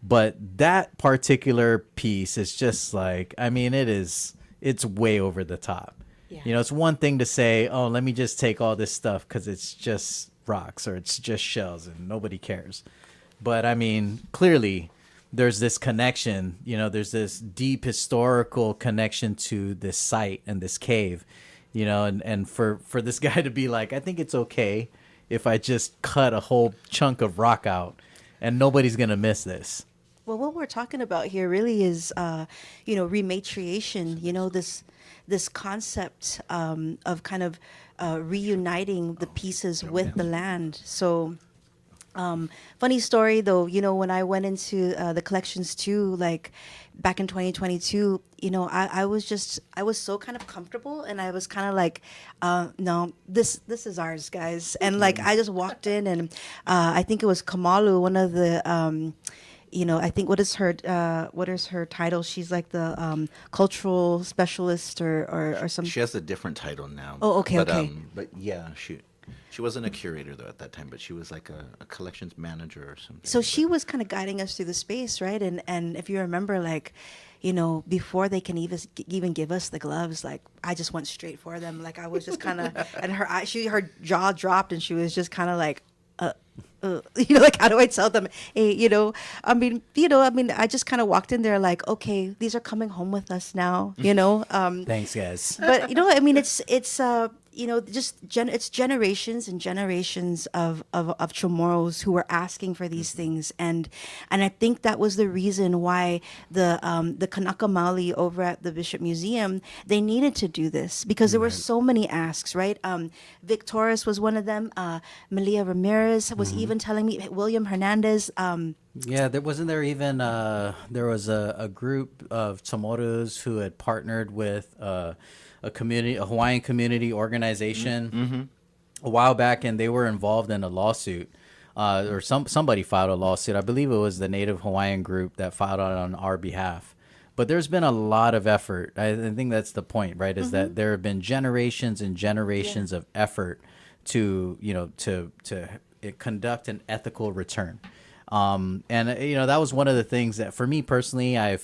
But that particular piece is just like, I mean, it's way over the top. Yeah. You know, it's one thing to say, oh, let me just take all this stuff because it's just rocks or it's just shells and nobody cares. But I mean, clearly there's this connection, you know, there's this deep historical connection to this site and this cave, you know, and for this guy to be like, I think it's okay if I just cut a whole chunk of rock out and nobody's going to miss this. Well, what we're talking about here really is, you know, rematriation, you know, this concept of kind of reuniting the pieces with the land. So funny story though, you know, when I went into the collections too, like back in 2022, you know, I was so kind of comfortable and I was kind of like, no, this is ours, guys. And like, I just walked in and I think it was Kamalu, one of the, you know, I think what is her title? She's like the cultural specialist or something. She has a different title now. Oh, okay, but, okay. But yeah, she wasn't a curator though at that time, but she was like a collections manager or something. So she was kind of guiding us through the space, right? And if you remember, like, you know, before they can even give us the gloves, like I just went straight for them. Like I was just kind of, and her jaw dropped, and she was just kind of like, you know, like, how do I tell them? Hey, you know, I mean, I just kind of walked in there like, okay, these are coming home with us now, you know. Thanks, guys. But you know, I mean, it's you know, just it's generations and generations of Chamorros who were asking for these things, and I think that was the reason why the Kanaka Maoli over at the Bishop Museum, they needed to do this because there were so many asks, right? Vic Torres was one of them. Malia Ramirez was even telling me, William Hernandez. Yeah, there was a group of Chamorros who had partnered with a Hawaiian community organization a while back, and they were involved in a lawsuit, or somebody filed a lawsuit. I believe it was the Native Hawaiian group that filed on our behalf. But there's been a lot of effort. I think that's the point, right? Is that there have been generations and generations of effort to, you know, to conduct an ethical return. And you know, that was one of the things that for me personally, I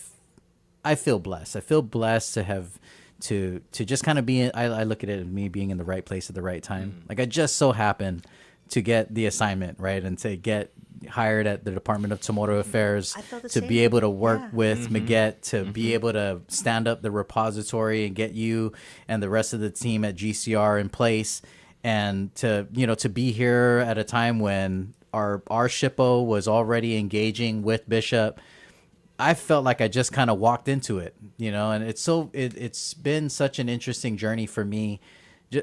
feel blessed. I feel blessed to have to just kind of be, I look at it as me being in the right place at the right time. Like I just so happened to get the assignment, right? And to get hired at the Department of Chamorro Affairs, to be able to work with Maguette, to be able to stand up the repository and get you and the rest of the team at GCR in place, and to, you know, to be here at a time when our SHPO was already engaging with Bishop. I felt like I just kind of walked into it, you know, and it's been such an interesting journey for me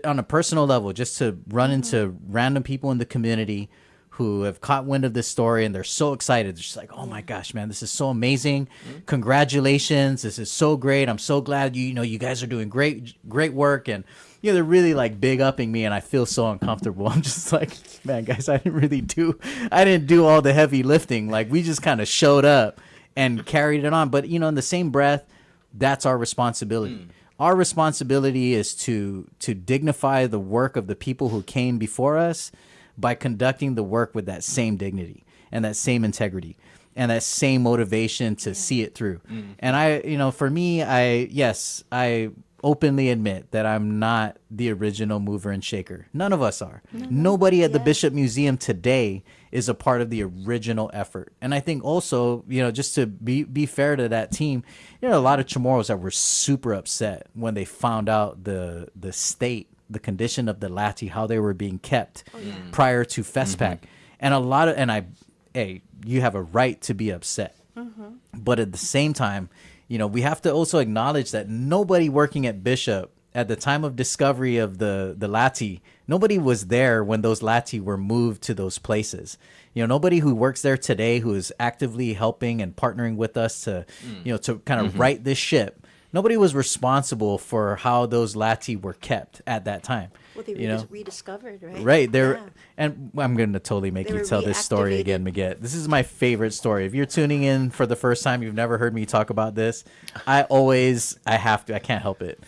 on a personal level, just to run into random people in the community who have caught wind of this story and they're so excited. They're just like, oh my gosh, man, this is so amazing. Congratulations. This is so great. I'm so glad you guys are doing great work. And, you know, they're really like big upping me, and I feel so uncomfortable. I'm just like, man, guys, I didn't do all the heavy lifting. Like, we just kind of showed up and carried it on. But, you know, in the same breath, that's our responsibility. Our responsibility is to dignify the work of the people who came before us by conducting the work with that same dignity and that same integrity and that same motivation to see it through. And for me, I openly admit that I'm not the original mover and shaker. None of us are. Nobody at the Bishop Museum today is a part of the original effort. And I think also, you know, just to be fair to that team, you know, a lot of Chamorros that were super upset when they found out the state, the condition of the Lati, how they were being kept prior to FESPAC. And you have a right to be upset. But at the same time, you know, we have to also acknowledge that nobody working at Bishop at the time of discovery of the Lati, nobody was there when those Lati were moved to those places. You know, nobody who works there today who is actively helping and partnering with us to, you know, to kind of right this ship. nobody was responsible for how those lati were kept at that time. Well, they rediscovered, right? Right. And I'm going to totally make you tell this story again, Miguel. This is my favorite story. If you're tuning in for the first time, you've never heard me talk about this, I can't help it.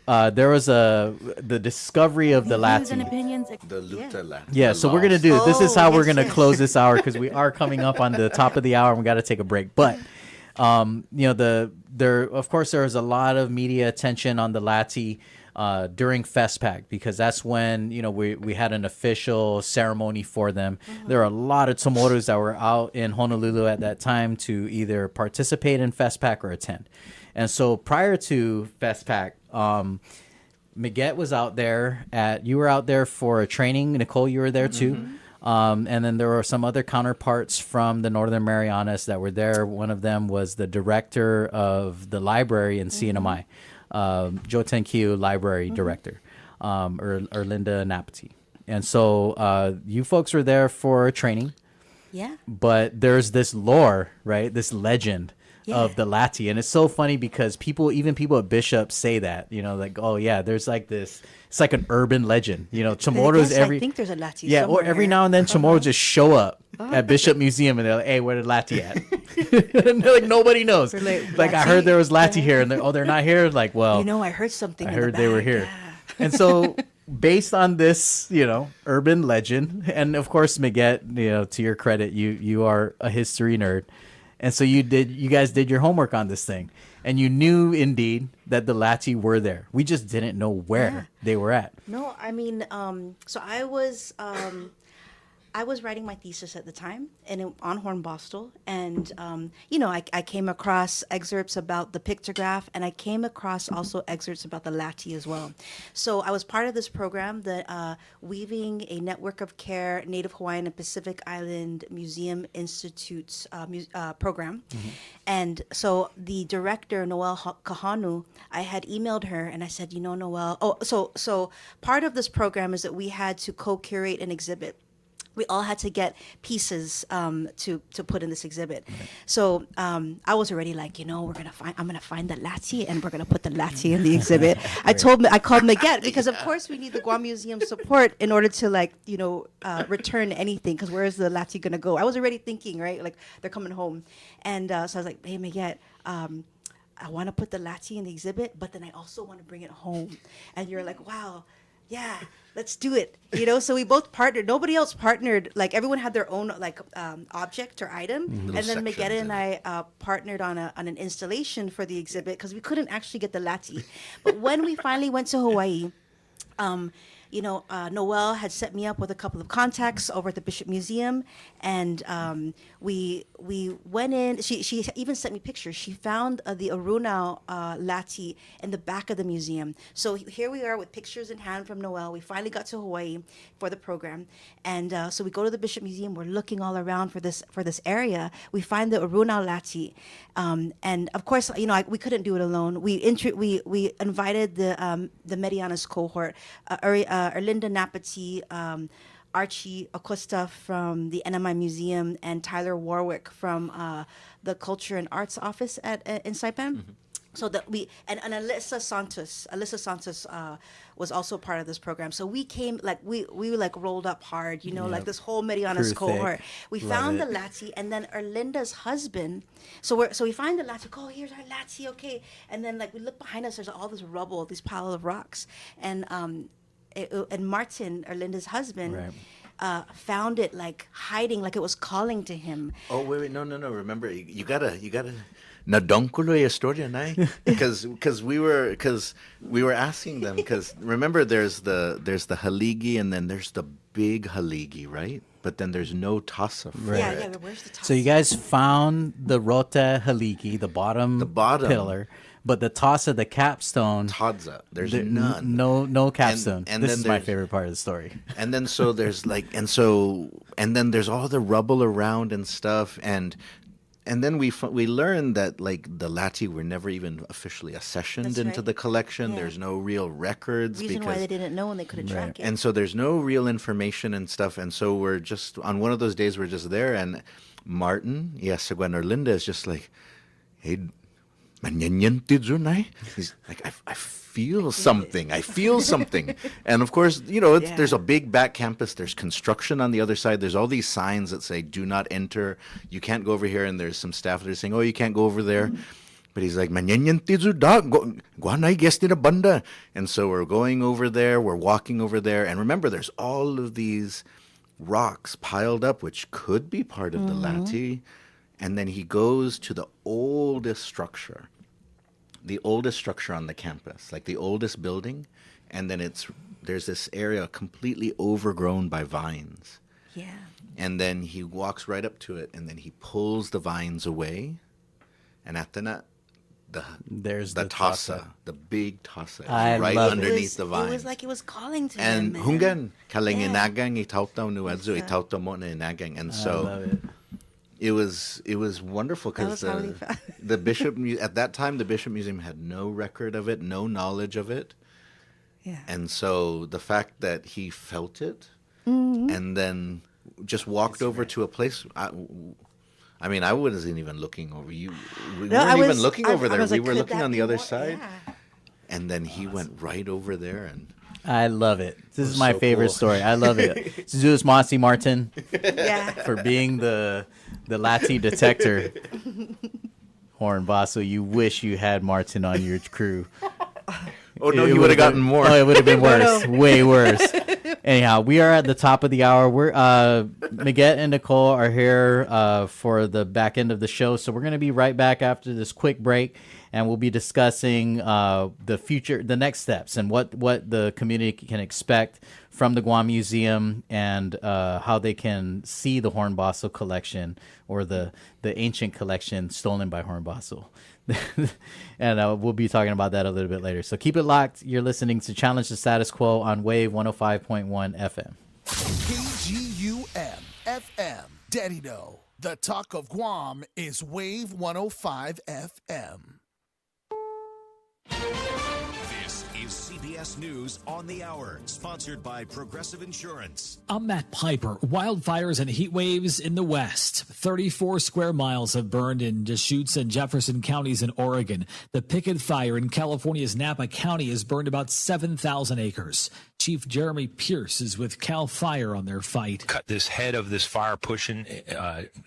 There was the discovery of the lati. The Luta lati. Yeah, so we're going to do, this is how we're going to close this hour, because we are coming up on the top of the hour and we got to take a break. But, of course, there was a lot of media attention on the lati during FestPac, because that's when, we had an official ceremony for them. Mm-hmm. There are a lot of Chamorros that were out in Honolulu at that time to either participate in FestPac or attend. And so prior to FestPac, Miguel was out there you were out there for a training. Nicole, you were there too. Mm-hmm. And then there were some other counterparts from the Northern Marianas that were there. One of them was the director of the library in CNMI, Joe Tenkyu library director, Erlinda Napati. And so you folks were there for training. Yeah. But there's this lore, right? This legend of the lati. And it's so funny because even people at Bishop say that, like, oh yeah, there's like this, it's like an urban legend, Chamorros I think there's a lati or every now and then Chamorros just show up at Bishop Museum and they're like, hey, where the lati at? And they're like, nobody knows. Like I heard there was lati here, and they're not here. Like, well, I heard something. I heard they were here. Yeah. And so based on this, urban legend, and of course, Miguel, to your credit, you are a history nerd. And so you guys did your homework on this thing, and you knew indeed that the lati were there. We just didn't know where they were at. No, I mean, so I was writing my thesis at the time on Hornbostel, and I came across excerpts about the pictograph, and I came across also excerpts about the lati as well. So I was part of this program, the Weaving a Network of Care Native Hawaiian and Pacific Island Museum Institute's program. Mm-hmm. And so the director, Noelle Kahanu, I had emailed her and I said, Noelle, so part of this program is that we had to co-curate an exhibit. We all had to get pieces to put in this exhibit. Right. So I was already like, I'm gonna find the lati and we're gonna put the lati in the exhibit. I called Miguel because of course we need the Guam Museum support in order to return anything, because where is the lati gonna go? I was already thinking, right, like they're coming home, and so I was like, hey Miguel, I want to put the lati in the exhibit, but then I also want to bring it home. And you're like, wow. Yeah, let's do it. So we both partnered. Nobody else partnered. Like everyone had their own object or item, and then Miguel and I partnered on an installation for the exhibit because we couldn't actually get the lati. But when we finally went to Hawaii, Noelle had set me up with a couple of contacts over at the Bishop Museum, and we went in. She even sent me pictures. She found the Arunau lati in the back of the museum. So here we are with pictures in hand from Noelle. We finally got to Hawaii for the program, and so we go to the Bishop Museum. We're looking all around for this area. We find the Arunau lati, and of course, we couldn't do it alone. We invited the Medianas cohort. Erlinda Napati, Archie Acosta from the NMI Museum, and Tyler Warwick from the Culture and Arts Office in Saipan. Mm-hmm. So that and Alyssa Santos was also part of this program. So we came we rolled up hard, like this whole Marianas cohort. We found the lati, and then Erlinda's husband. So we find the lati. Oh, here's our lati. Okay, and then we look behind us. There's all this rubble, these pile of rocks, and Martin, Erlinda's husband. Right. Found it hiding, like it was calling to him. Oh wait, no. Remember, you gotta. Nadonkulo historia nai, because we were asking them, because remember there's the haligi and then there's the big haligi, right? But then there's no tasa for it. Yeah, where's the tasa? So you guys found the rota haligi, the bottom pillar. But the tasa, the capstone, Tadza, there's none. No capstone. And this is my favorite part of the story. And then so there's and then there's all the rubble around and stuff, and then we learned that the lati were never even officially accessioned into the collection. Yeah. There's no real records. Reason why they didn't know and they couldn't track it. And so there's no real information and stuff. And so we're just on one of those days we're just there, and Martin, Seguin Erlinda is just like, hey, He's like, I feel something. I feel something. And of course, there's a big back campus. There's construction on the other side. There's all these signs that say, do not enter. You can't go over here. And there's some staff that are saying, oh, you can't go over there. But he's like, and so we're going over there. We're walking over there. And remember, there's all of these rocks piled up, which could be part of the Lati. And then he goes to the oldest structure on the campus, like the oldest building. And then there's this area completely overgrown by vines. Yeah. And then he walks right up to it, and then he pulls the vines away. And at there's the tasa, the big tasa, right underneath the vine. It was like it was calling to and him. Hungan kalinginagang itautaw nuadzu itautaw mo na inagang. And so it was wonderful because the bishop at that time, the Bishop Museum had no record of it, no knowledge of it. Yeah. And so the fact that he felt it and then just walked over to a place. I mean, I wasn't even looking over you. We weren't even looking over there. We were looking on the other side. Yeah. And then he went right over there. And I love it. This is my favorite story. I love it. Zeus Mossy Martin for being the Lati detector. Hornbasso, you wish you had Martin on your crew. Oh, no, he would have gotten more. Oh, it would have been worse. Way worse. Anyhow, we are at the top of the hour. We're Miguel and Nicole are here for the back end of the show. So we're going to be right back after this quick break, and we'll be discussing the future, the next steps, and what the community can expect from the Guam Museum and how they can see the Hornbasso collection or the ancient collection stolen by Hornbasso. And we'll be talking about that a little bit later. So keep it locked. You're listening to Challenge the Status Quo on Wave 105.1 FM. KGUM FM. Dedido. The talk of Guam is Wave 105 FM. This is CBS News on the Hour, sponsored by Progressive Insurance. I'm Matt Piper. Wildfires and heat waves in the West. 34 square miles have burned in Deschutes and Jefferson counties in Oregon. The Pickett Fire in California's Napa County has burned about 7,000 acres. Chief Jeremy Pierce is with CAL FIRE on their fight. Cut this head of this fire pushing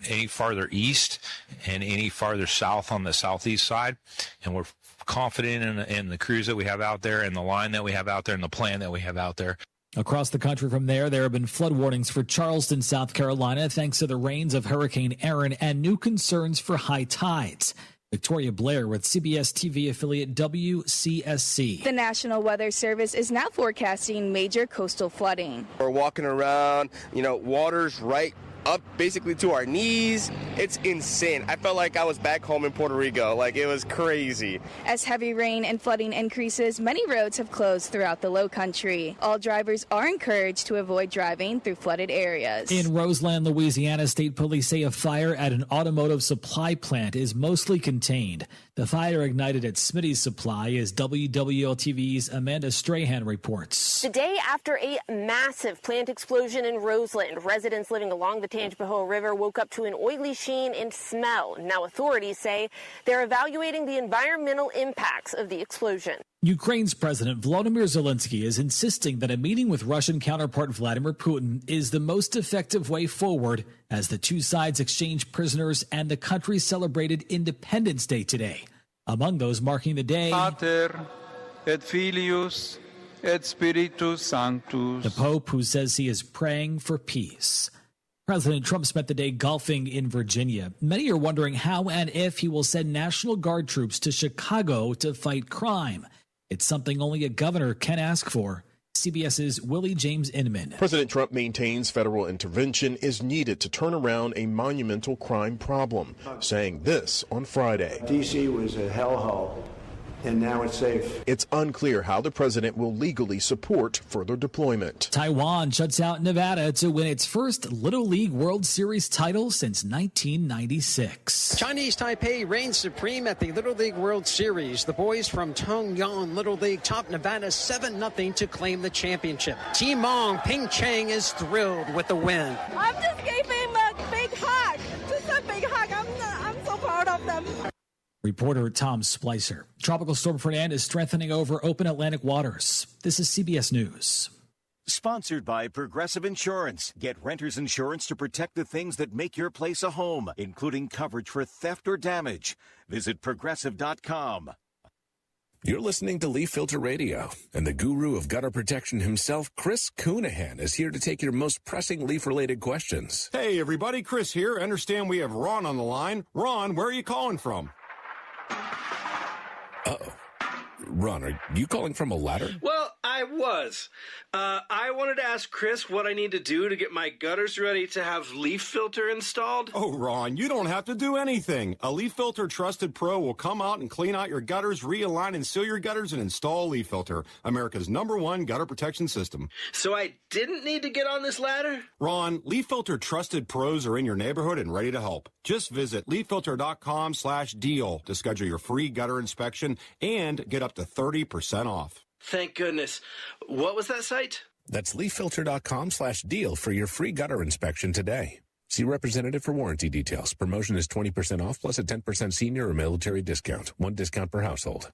any farther east and any farther south on the southeast side, and we're confident in the crews that we have out there and the line that we have out there and the plan that we have out there. Across the country from there have been flood warnings for Charleston, South Carolina, thanks to the rains of Hurricane Aaron and new concerns for high tides. Victoria Blair with CBS TV affiliate WCSC. The National Weather Service is now forecasting major coastal flooding. We're walking around, water's right up basically to our knees. It's insane. I felt like I was back home in Puerto Rico. Like, it was crazy. As heavy rain and flooding increases, many roads have closed throughout the low country. All drivers are encouraged to avoid driving through flooded areas. In Roseland, Louisiana, state police say a fire at an automotive supply plant is mostly contained. The fire ignited at Smitty's Supply, as WWL-TV's Amanda Strahan reports. The day after a massive plant explosion in Roseland, residents living along the Tangipahoa River woke up to an oily sheen and smell. Now authorities say they're evaluating the environmental impacts of the explosion. Ukraine's President Volodymyr Zelensky is insisting that a meeting with Russian counterpart Vladimir Putin is the most effective way forward as the two sides exchange prisoners and the country celebrated Independence Day today. Among those marking the day, Pater et Filius et Spiritus Sanctus. The Pope, who says he is praying for peace. President Trump spent the day golfing in Virginia. Many are wondering how and if he will send National Guard troops to Chicago to fight crime. It's something only a governor can ask for. CBS's Willie James Inman. President Trump maintains federal intervention is needed to turn around a monumental crime problem, saying this on Friday. D.C. was a hellhole, and now it's safe. It's unclear how the president will legally support further deployment. Taiwan shuts out Nevada to win its first Little League World Series title since 1996. Chinese Taipei reigns supreme at the Little League World Series. The boys from Tongyan Little League top Nevada 7-0 to claim the championship. Timong Ping Chang is thrilled with the win. I'm just giving him a big hug. Just a big hug. I'm so proud of them. Reporter Tom Splicer. Tropical Storm Fernand is strengthening over open Atlantic waters. This is CBS News. Sponsored by Progressive Insurance. Get renter's insurance to protect the things that make your place a home, including coverage for theft or damage. Visit Progressive.com. You're listening to Leaf Filter Radio, and the guru of gutter protection himself, Chris Coonahan, is here to take your most pressing leaf-related questions. Hey, everybody, Chris here. I understand we have Ron on the line. Ron, where are you calling from? Uh-oh. Ron, are you calling from a ladder? Well, I was. I wanted to ask Chris what I need to do to get my gutters ready to have leaf filter installed. Oh, Ron, you don't have to do anything. A Leaf Filter Trusted Pro will come out and clean out your gutters, realign and seal your gutters, and install Leaf Filter, America's #1 gutter protection system. So I didn't need to get on this ladder? Ron, Leaf Filter Trusted Pros are in your neighborhood and ready to help. Just visit leaffilter.com/deal to schedule your free gutter inspection and get up to 30% off. Thank goodness. What was that site? That's leaffilter.com/deal for your free gutter inspection today. See representative for warranty details. Promotion is 20% off plus a 10% senior or military discount. One discount per household.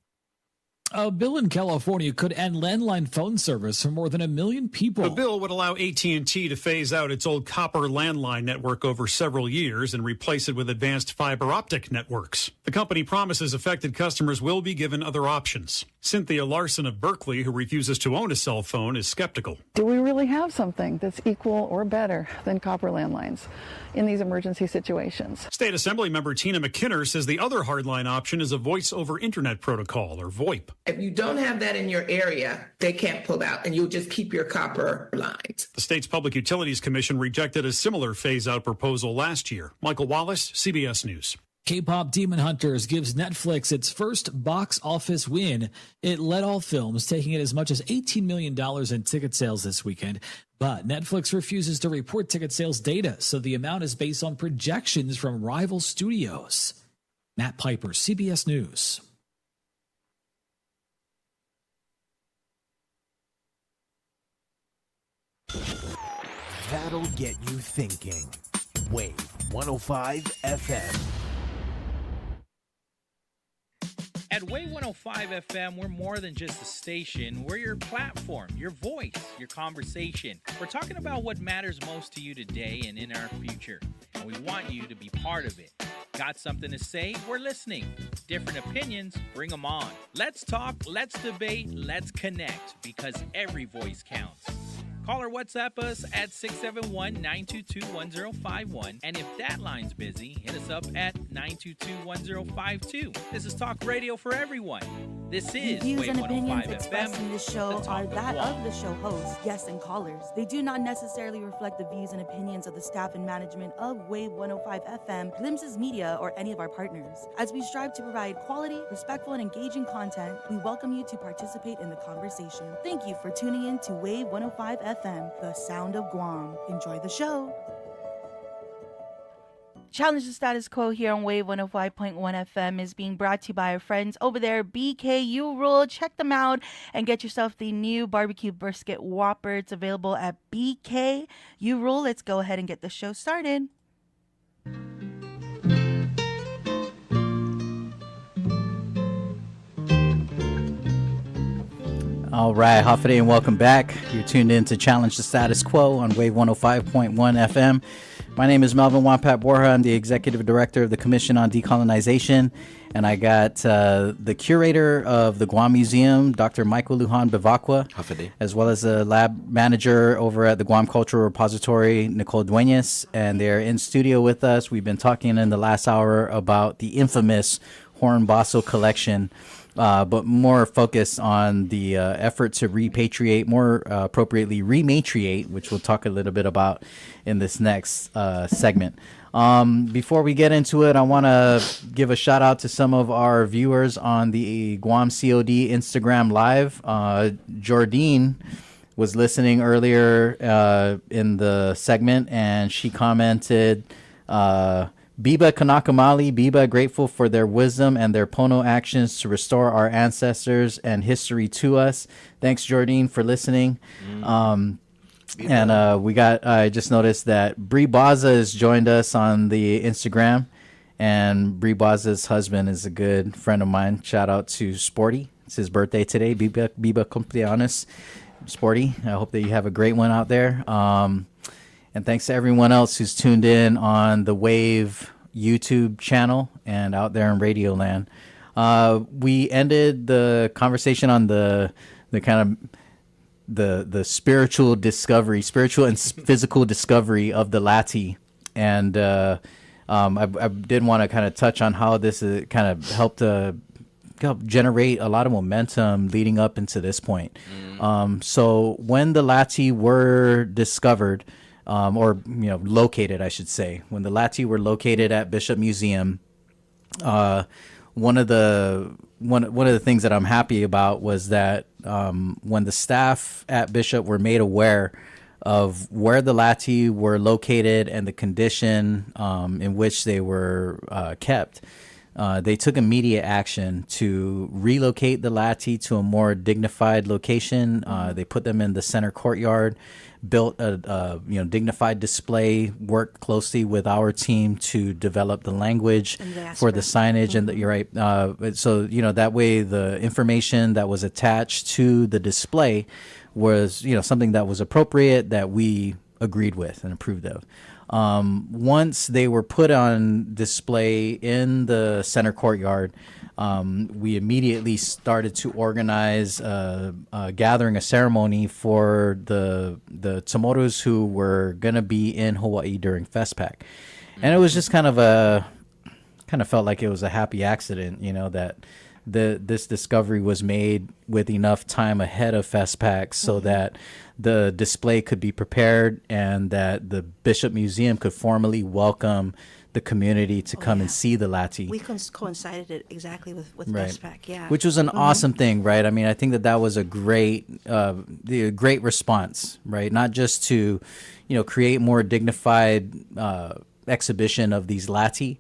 A bill in California could end landline phone service for more than 1 million people. The bill would allow AT&T to phase out its old copper landline network over several years and replace it with advanced fiber optic networks. The company promises affected customers will be given other options. Cynthia Larson of Berkeley, who refuses to own a cell phone, is skeptical. Do we really have something that's equal or better than copper landlines in these emergency situations? State Assembly member Tina McKinner says the other hardline option is a voice over internet protocol, or VoIP. If you don't have that in your area, they can't pull out, and you'll just keep your copper lines. The state's Public Utilities Commission rejected a similar phase-out proposal last year. Michael Wallace, CBS News. K-pop Demon Hunters gives Netflix its first box office win. It led all films, taking it as much as $18 million in ticket sales this weekend. But Netflix refuses to report ticket sales data, so the amount is based on projections from rival studios. Matt Piper, CBS News. That'll get you thinking. Wave 105 FM. At Wave 105 FM, we're more than just a station. We're your platform, your voice, your conversation. We're talking about what matters most to you today and in our future. And we want you to be part of it. Got something to say? We're listening. Different opinions? Bring them on. Let's talk, let's debate, let's connect, because every voice counts. Call or WhatsApp us at 671-922-1051. And if that line's busy, hit us up at 922-1052. This is Talk Radio for everyone. This is Views Wave and 105 opinions expressed FM, in this show the are talk that Guam. of the show host, guests, and callers. They do not necessarily reflect the views and opinions of the staff and management of Wave 105 FM, Glimpses Media, or any of our partners. As we strive to provide quality, respectful, and engaging content, we welcome you to participate in the conversation. Thank you for tuning in to Wave 105 FM, the sound of Guam. Enjoy the show. Challenge the Status Quo here on Wave 105.1 FM is being brought to you by our friends over there, BKU Rule. Check them out and get yourself the new barbecue brisket Whopper. It's available at BKU Rule. Let's go ahead and get the show started. All right, Hafide, and welcome back. You're tuned in to Challenge the Status Quo on Wave 105.1 FM. My name is Melvin Wonpat Borja. I'm the Executive Director of the Commission on Decolonization, and I got the Curator of the Guam Museum, Dr. Michael Lujan Bivacqua, as well as the Lab Manager over at the Guam Cultural Repository, Nicole Duenas, and they're in studio with us. We've been talking in the last hour about the infamous Hornbossel collection, but more focused on the effort to repatriate, more appropriately rematriate, which we'll talk a little bit about in this next segment. Before we get into it, I want to give a shout out to some of our viewers on the Guam COD Instagram Live. Jordine was listening earlier in the segment, and she commented, Biba Kanakamali, Biba grateful for their wisdom and their Pono actions to restore our ancestors and history to us. Thanks, Jordine, for listening. And I just noticed that Bree Baza has joined us on the Instagram, And Brie Baza's husband is a good friend of mine. Shout out to Sporty. It's his birthday today. Biba cumpleaños, Sporty. I hope that you have a great one out there. And thanks to everyone else who's tuned in on the Wave YouTube channel and out there in Radio Land. We ended the conversation on the kind of the spiritual and physical discovery of the Lati, and I did want to kind of touch on how this kind of helped generate a lot of momentum leading up into this point. So when the Lati were discovered, or located, I should say, when the Lati were located at Bishop Museum, one of the things that I'm happy about was that when the staff at Bishop were made aware of where the Lati were located and the condition in which they were kept, they took immediate action to relocate the Lati to a more dignified location. They put them in the center courtyard, built a dignified display, worked closely with our team to develop the language for the signage. And you're right. So that way the information that was attached to the display was something that was appropriate, that we agreed with and approved of. Once they were put on display in the center courtyard, we immediately started to organize gathering, a ceremony for the Chamorros who were going to be in Hawaii during FestPac. And it was just kind of felt like it was a happy accident, that this discovery was made with enough time ahead of FestPac so that the display could be prepared and that the Bishop Museum could formally welcome the community to come and see the Lati. We coincided it exactly with Right. FestPac, yeah. Which was an awesome thing, right? I mean, I think that was a great response, right? Not just to, create more dignified exhibition of these Lati,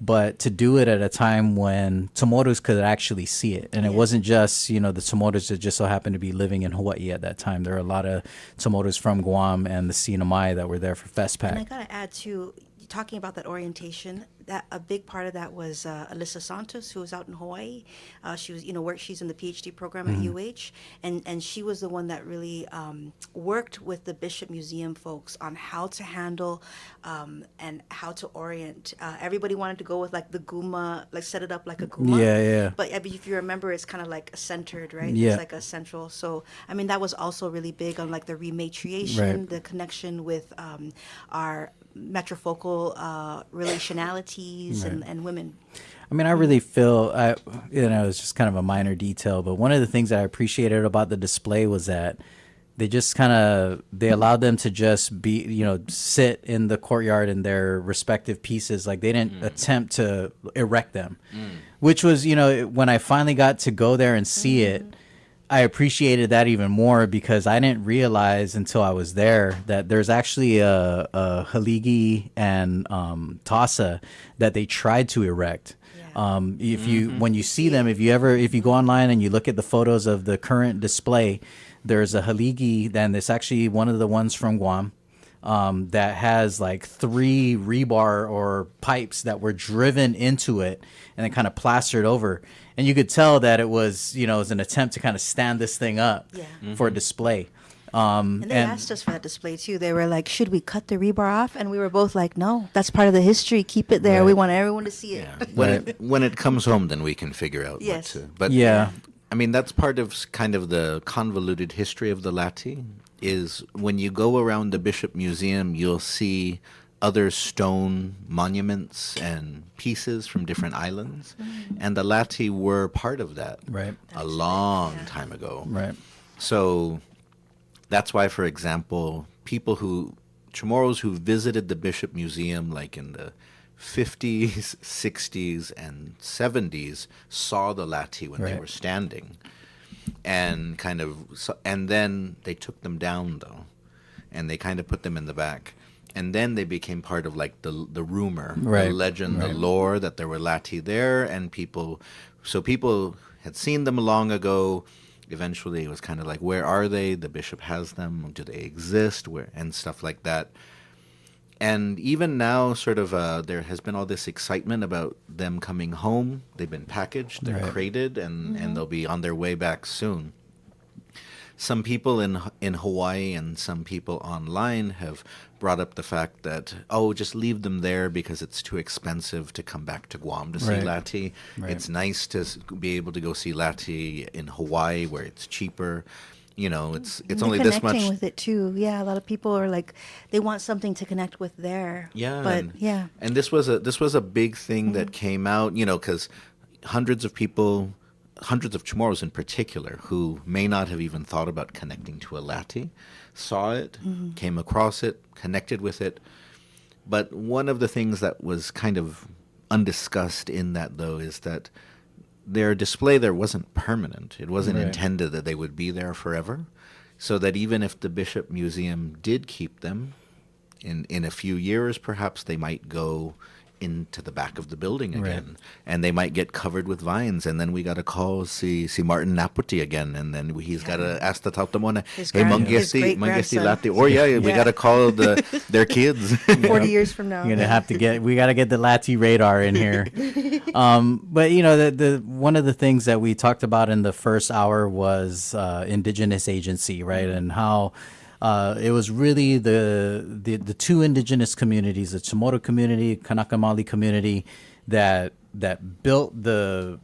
but to do it at a time when Chamorros could actually see it. And it wasn't just, the Chamorros that just so happened to be living in Hawaii at that time. There are a lot of Chamorros from Guam and the Sinamai that were there for FestPac. And I got to add, too, talking about that orientation, that a big part of that was Alyssa Santos, who was out in Hawaii. She was, she's in the PhD program at UH, and she was the one that really worked with the Bishop Museum folks on how to handle and how to orient. Everybody wanted to go with like the guma, like set it up like a guma. Yeah. But if you remember, it's kind of like centered, right? Yeah. It's like a central. So I mean, that was also really big on like the rematriation, Right. the connection with our metrofocal relationalities Right. and women. I mean, I really feel, it's just kind of a minor detail, but one of the things that I appreciated about the display was that they just they allowed them to just be, sit in the courtyard in their respective pieces. Like they didn't attempt to erect them, which was, when I finally got to go there and see it, I appreciated that even more because I didn't realize until I was there that there's actually a haligi and tasa that they tried to erect. If you when you see them, if you go online and you look at the photos of the current display, there's a haligi, then it's actually one of the ones from Guam. That has like 3 rebar or pipes that were driven into it and then kind of plastered over. And you could tell that it was, it was an attempt to kind of stand this thing up for a display. And they asked us for that display too. They were like, should we cut the rebar off? And we were both like, no, that's part of the history. Keep it there. Right. We want everyone to see it. When it comes home, then we can figure out Yes. what to. But I mean, that's part of kind of the convoluted history of the Lati, is when you go around the Bishop Museum, you'll see other stone monuments and pieces from different islands. And the Lati were part of that a long time ago. Right. So that's why, for example, Chamorros who visited the Bishop Museum like in the 50s, 60s, and 70s saw the Lati when they were standing, and and then they took them down though, and they kind of put them in the back, and then they became part of like the rumor, the legend, the lore that there were Lati there, and people had seen them long ago. Eventually, it was kind of like, where are they? The bishop has them. Do they exist? Where and stuff like that. And even now, sort of, there has been all this excitement about them coming home. They've been packaged, they're crated, and they'll be on their way back soon. Some people in Hawaii and some people online have brought up the fact that, just leave them there because it's too expensive to come back to Guam to see Lati. It's nice to be able to go see Lati in Hawaii where it's cheaper. It's only this much. Connecting with it too. Yeah, a lot of people are like, they want something to connect with there. Yeah, but and this was a big thing that came out. Because hundreds of people, hundreds of Chamorros in particular, who may not have even thought about connecting to a Lati, saw it, came across it, connected with it. But one of the things that was kind of undiscussed in that, though, is that their display there wasn't permanent. It wasn't intended that they would be there forever. So that even if the Bishop Museum did keep them, in a few years, perhaps they might go into the back of the building again, and they might get covered with vines, and then we got to call see Martin Naputi again, and then he's got to ask the Tautamona, hey, Mangesti Lati, or we got to call their kids. 40 years from now. We got to get the Lati radar in here. But the one of the things that we talked about in the first hour was indigenous agency, right, and how it was really the two indigenous communities, the Chamorro community, Kanaka Maoli community, that built the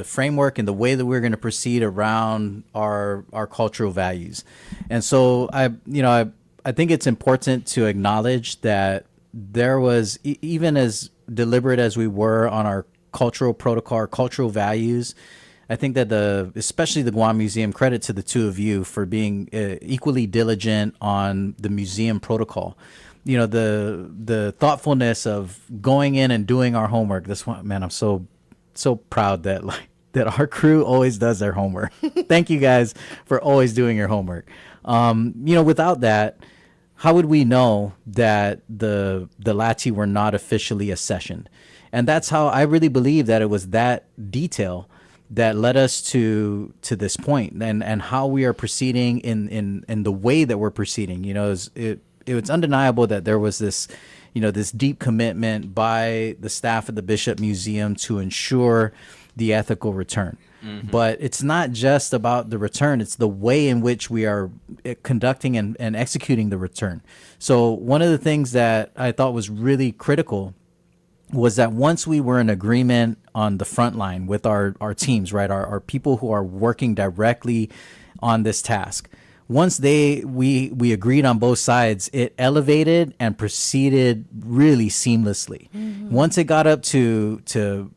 framework and the way that we're going to proceed around our cultural values. And so I think it's important to acknowledge that there was, even as deliberate as we were on our cultural protocol, our cultural values, I think that especially the Guam Museum, credit to the two of you for being equally diligent on the museum protocol. The thoughtfulness of going in and doing our homework. This one, man, I'm so proud that our crew always does their homework. Thank you guys for always doing your homework. Without that, how would we know that the Lati were not officially accessioned? And that's how I really believe that it was that detail that led us to this point, and how we are proceeding in the way that we're proceeding. It's undeniable that there was this deep commitment by the staff of the Bishop Museum to ensure the ethical return. Mm-hmm. But it's not just about the return, it's the way in which we are conducting and executing the return. So one of the things that I thought was really critical was that once we were in agreement on the front line with our teams, right, our people who are working directly on this task, once we agreed on both sides, it elevated and proceeded really seamlessly. Mm-hmm. Once it got up to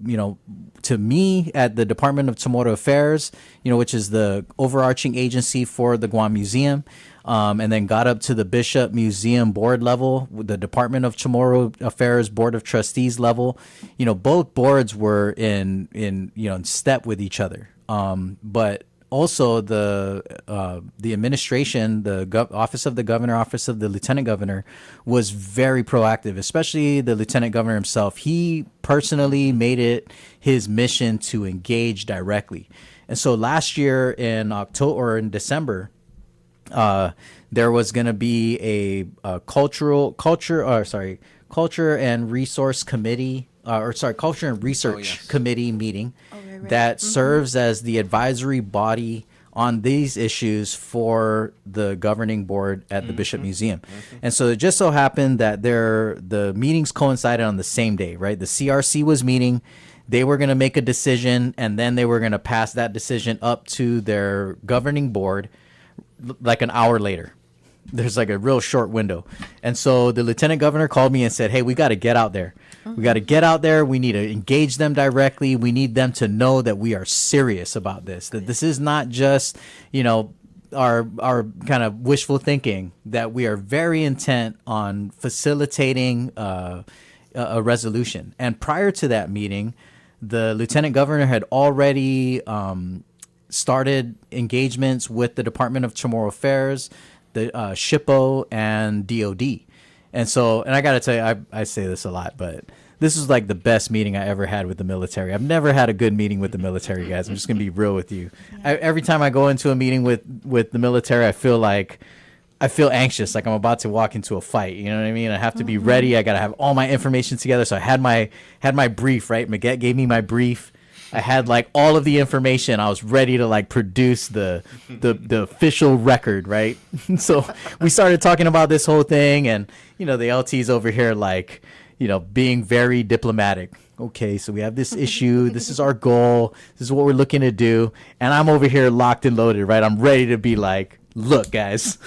me at the Department of Chamorro Affairs, which is the overarching agency for the Guam Museum, and then got up to the Bishop Museum board level, the Department of Chamorro Affairs Board of Trustees level, both boards were in step with each other. But also the administration, the Office of the Governor, Office of the Lieutenant Governor was very proactive, especially the Lieutenant Governor himself. He personally made it his mission to engage directly. And so last year in December, there was going to be a culture and resource committee, culture and research committee meeting that serves as the advisory body on these issues for the governing board at the Bishop Museum. And so it just so happened that the meetings coincided on the same day, right? The CRC was meeting. They were going to make a decision, and then they were going to pass that decision up to their governing board like an hour later. There's like a real short window. And so the lieutenant governor called me and said, hey, we got to get out there. We got to get out there. We need to engage them directly. We need them to know that we are serious about this, that this is not just, our kind of wishful thinking, that we are very intent on facilitating a resolution. And prior to that meeting, the lieutenant governor had already started engagements with the Department of Chamorro Affairs, the SHPO, and DOD. And I got to tell you, I say this a lot, but this is like the best meeting I ever had with the military. I've never had a good meeting with the military, guys. I'm just going to be real with you. Every time I go into a meeting with the military, I feel like I feel anxious, like I'm about to walk into a fight. You know what I mean? I have to be ready. I got to have all my information together. So I had my brief, right? Maguette gave me my brief. I had like all of the information. I was ready to like produce the official record, right? So we started talking about this whole thing, and the LT's over here like, being very diplomatic. Okay, so we have this issue. This is our goal. This is what we're looking to do. And I'm over here locked and loaded, right? I'm ready to be like, look, guys,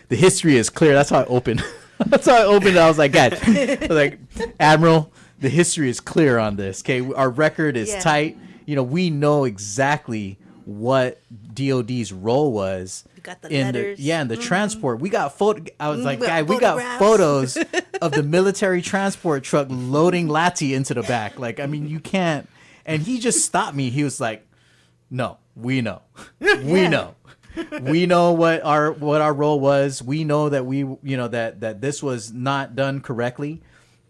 the history is clear. That's how I opened. That's how I opened it. I was like, guys, Admiral, the history is clear on this. Okay, our record is tight. We know exactly what DOD's role was in the transport. We got I was like, guy, we got photos of the military transport truck loading Lati into the back. Like, I mean, you can't. And he just stopped me. He was like, no, we know. We know. We know what our role was. We know that that this was not done correctly,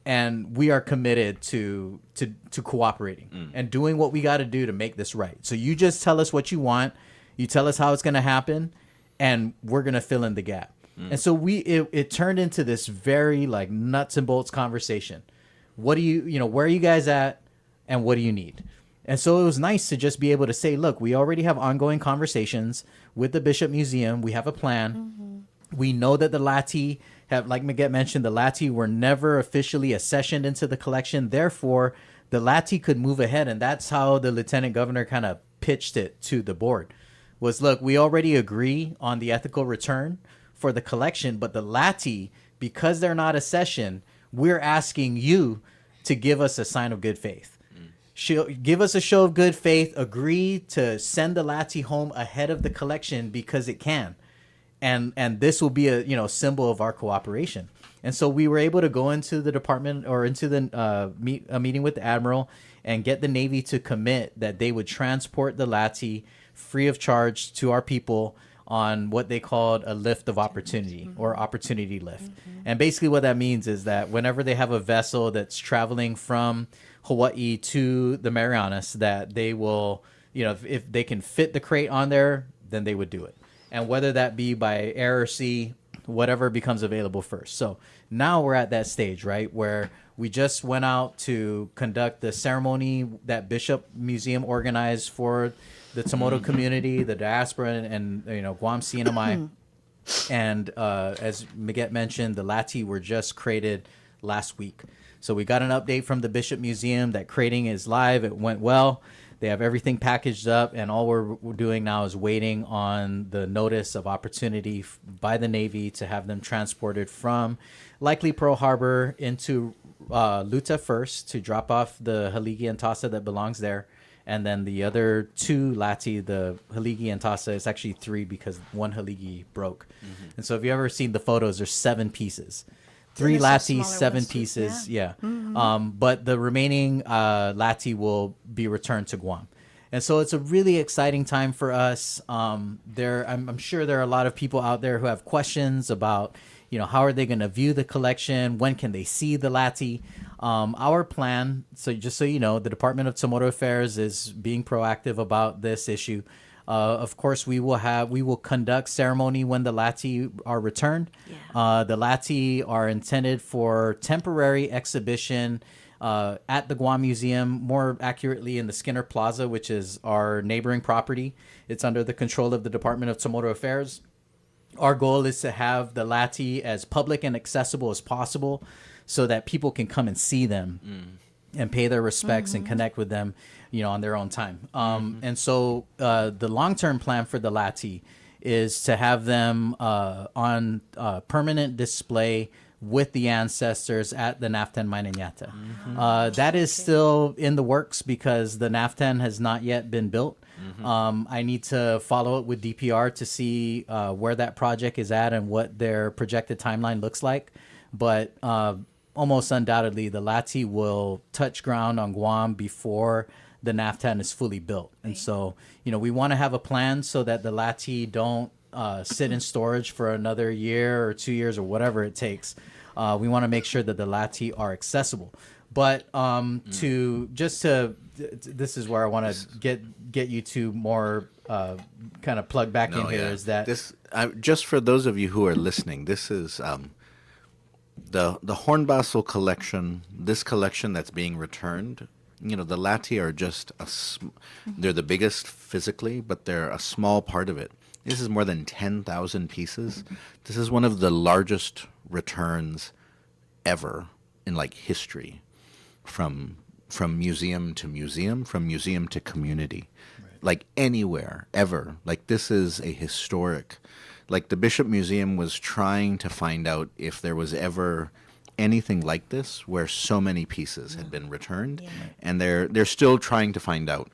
and we are committed to cooperating and doing what we got to do to make this right. So you just tell us what you want. You tell us how it's going to happen, and we're going to fill in the gap. And so it turned into this very like nuts and bolts conversation. What do where are you guys at, and what do you need? And so it was nice to just be able to say, look, we already have ongoing conversations with the Bishop Museum. We have a plan. We know that the Lati have, like Maguette mentioned, the Lati were never officially accessioned into the collection. Therefore, the Lati could move ahead. And that's how the Lieutenant Governor kind of pitched it to the board was, look, we already agree on the ethical return for the collection, but the Lati, because they're not accessioned, we're asking you to give us a sign of good faith. Give us a show of good faith, agree to send the Lati home ahead of the collection because it can. And this will be a symbol of our cooperation. And so we were able to go into the department or into the a meeting with the Admiral and get the Navy to commit that they would transport the Lati free of charge to our people on what they called a lift of opportunity or opportunity lift. And basically what that means is that whenever they have a vessel that's traveling from Hawaii to the Marianas, that they will, if they can fit the crate on there, then they would do it. And whether that be by air or sea, whatever becomes available first. So now we're at that stage, right, where we just went out to conduct the ceremony that Bishop Museum organized for the Tomoto community, the diaspora, and Guam CNMI. And as Maguette mentioned, the Lati were just crated last week. So we got an update from the Bishop Museum that crating is live. It went well. They have everything packaged up, and all we're doing now is waiting on the notice of opportunity by the Navy to have them transported from likely Pearl Harbor into Luta first to drop off the Haligi and Tasa that belongs there. And then the other two Lati, the Haligi and Tasa, it's actually three because one Haligi broke. And so if you've ever seen the photos, there's 7 pieces. 3 Lati, 7 pieces, yeah. But the remaining Lati will be returned to Guam. And so it's a really exciting time for us. I'm sure there are a lot of people out there who have questions about, how are they going to view the collection? When can they see the Lati? Our plan, so just so you know, the Department of Tomoto Affairs is being proactive about this issue. Of course, we will conduct ceremony when the Lati are returned. The Lati are intended for temporary exhibition at the Guam Museum, more accurately in the Skinner Plaza, which is our neighboring property. It's under the control of the Department of Tomoto Affairs. Our goal is to have the Lati as public and accessible as possible so that people can come and see them and pay their respects and connect with them, on their own time. And so the long-term plan for the Lati is to have them on permanent display with the ancestors at the Naftan Mainanyata. That is still in the works because the Naftan has not yet been built. I need to follow up with DPR to see where that project is at and what their projected timeline looks like. But almost undoubtedly, the Lati will touch ground on Guam before the Naftan is fully built. And so, we want to have a plan so that the Lati don't sit in storage for another year or 2 years or whatever it takes. We want to make sure that the Lati are accessible. But this is where I want to get you to more kind of plug back in here is that this just for those of you who are listening, this is the Hornbostel collection. This collection that's being returned. You know, the Lati are just they're the biggest physically, but they're a small part of it. This is more than 10,000 pieces. This is one of the largest returns ever in like history, from museum to museum, from museum to community, like anywhere ever. Like this is a historic. Like the Bishop Museum was trying to find out if there was ever anything like this where so many pieces had been returned, and they're still trying to find out,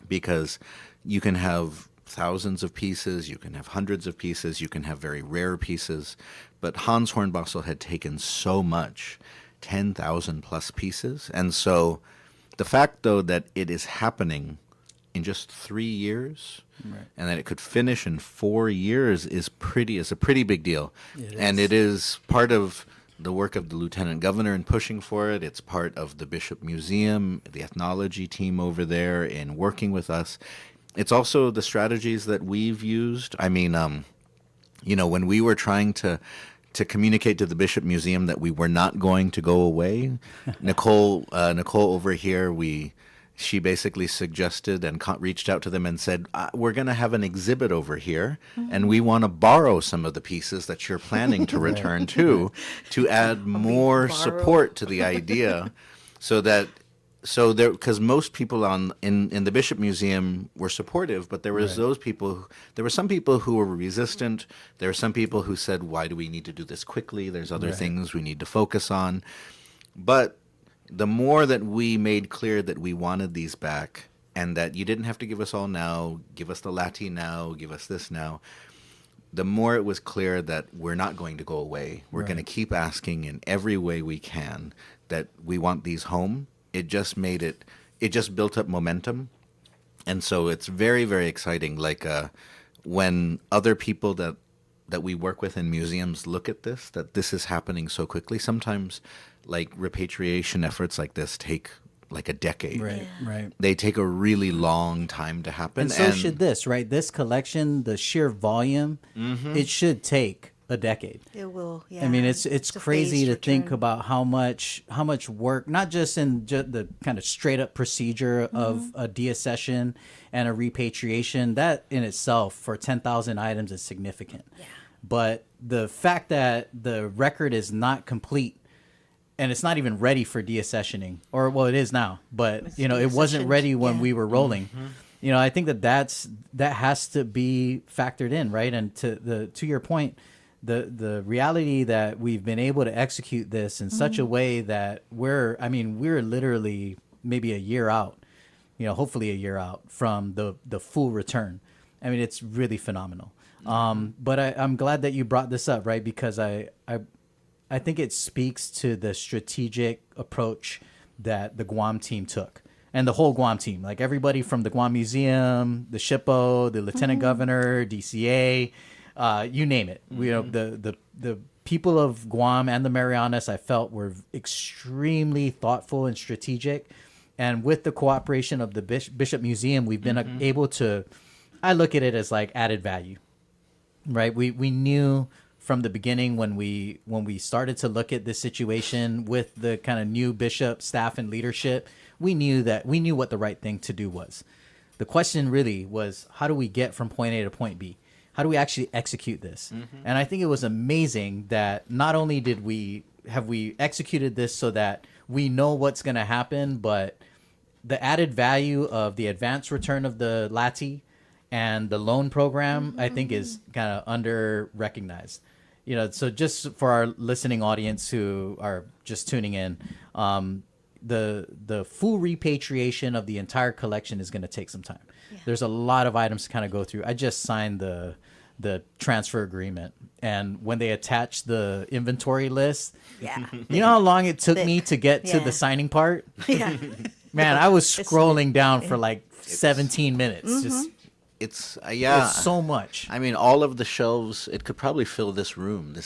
because you can have thousands of pieces, you can have hundreds of pieces, you can have very rare pieces, but Hans Hornbostel had taken so much, 10,000 plus pieces, and so the fact though that it is happening in just 3 years, and that it could finish in 4 years is a pretty big deal, and it is part of the work of the Lieutenant Governor in pushing for it. It's part of the Bishop Museum, the ethnology team over there in working with us. It's also the strategies that we've used. I mean, you know, when we were trying to communicate to the Bishop Museum that we were not going to go away, Nicole over here, she basically suggested and reached out to them and said, we're going to have an exhibit over here, and we want to borrow some of the pieces that you're planning to return to add more support to the idea, because most people in the Bishop Museum were supportive, but there was there were some people who were resistant. There were some people who said, why do we need to do this quickly? There's other things we need to focus on. But the more that we made clear that we wanted these back, and that you didn't have to give us all now, give us the Lati now, give us this now, the more it was clear that we're not going to go away. We're going to keep asking in every way we can that we want these home. It just built up momentum. And so it's very, very exciting. Like when other people that we work with in museums look at this, that this is happening so quickly. Sometimes like repatriation efforts like this take like a decade. Right. They take a really long time to happen. And so should this, right? This collection, the sheer volume, it should take a decade. It will, yeah. I mean, it's crazy to think about how much work, not just in the kind of straight up procedure of a deaccession and a repatriation, that in itself for 10,000 items is significant. Yeah. But the fact that the record is not complete, and it's not even ready for deaccessioning, or well, it is now, but it wasn't ready when we were rolling. I think that has to be factored in, right? And to your point, the reality that we've been able to execute this in such a way that we're literally maybe a year out, hopefully a year out from the full return. I mean, it's really phenomenal. But I'm glad that you brought this up, right? Because I think it speaks to the strategic approach that the Guam team took, and the whole Guam team, like everybody from the Guam Museum, the SHPO, the Lieutenant Governor, DCA, you name it. The people of Guam and the Marianas, I felt, were extremely thoughtful and strategic. And with the cooperation of the Bishop Museum, we've been able to, I look at it as like added value, right? We knew from the beginning when we started to look at this situation with the kind of new bishop staff and leadership, we knew what the right thing to do was. The question really was, how do we get from point A to point B? How do we actually execute this? And I think it was amazing that not only have we executed this so that we know what's going to happen, but the added value of the advanced return of the Lati and the loan program, I think is kind of under recognized. So just for our listening audience who are just tuning in, the full repatriation of the entire collection is going to take some time. Yeah. There's a lot of items to kind of go through. I just signed the transfer agreement, and when they attached the inventory list, you know how long it took me to get to the signing part? Yeah. Man, I was scrolling down for like 17 minutes. It's so much. I mean, all of the shelves, it could probably fill this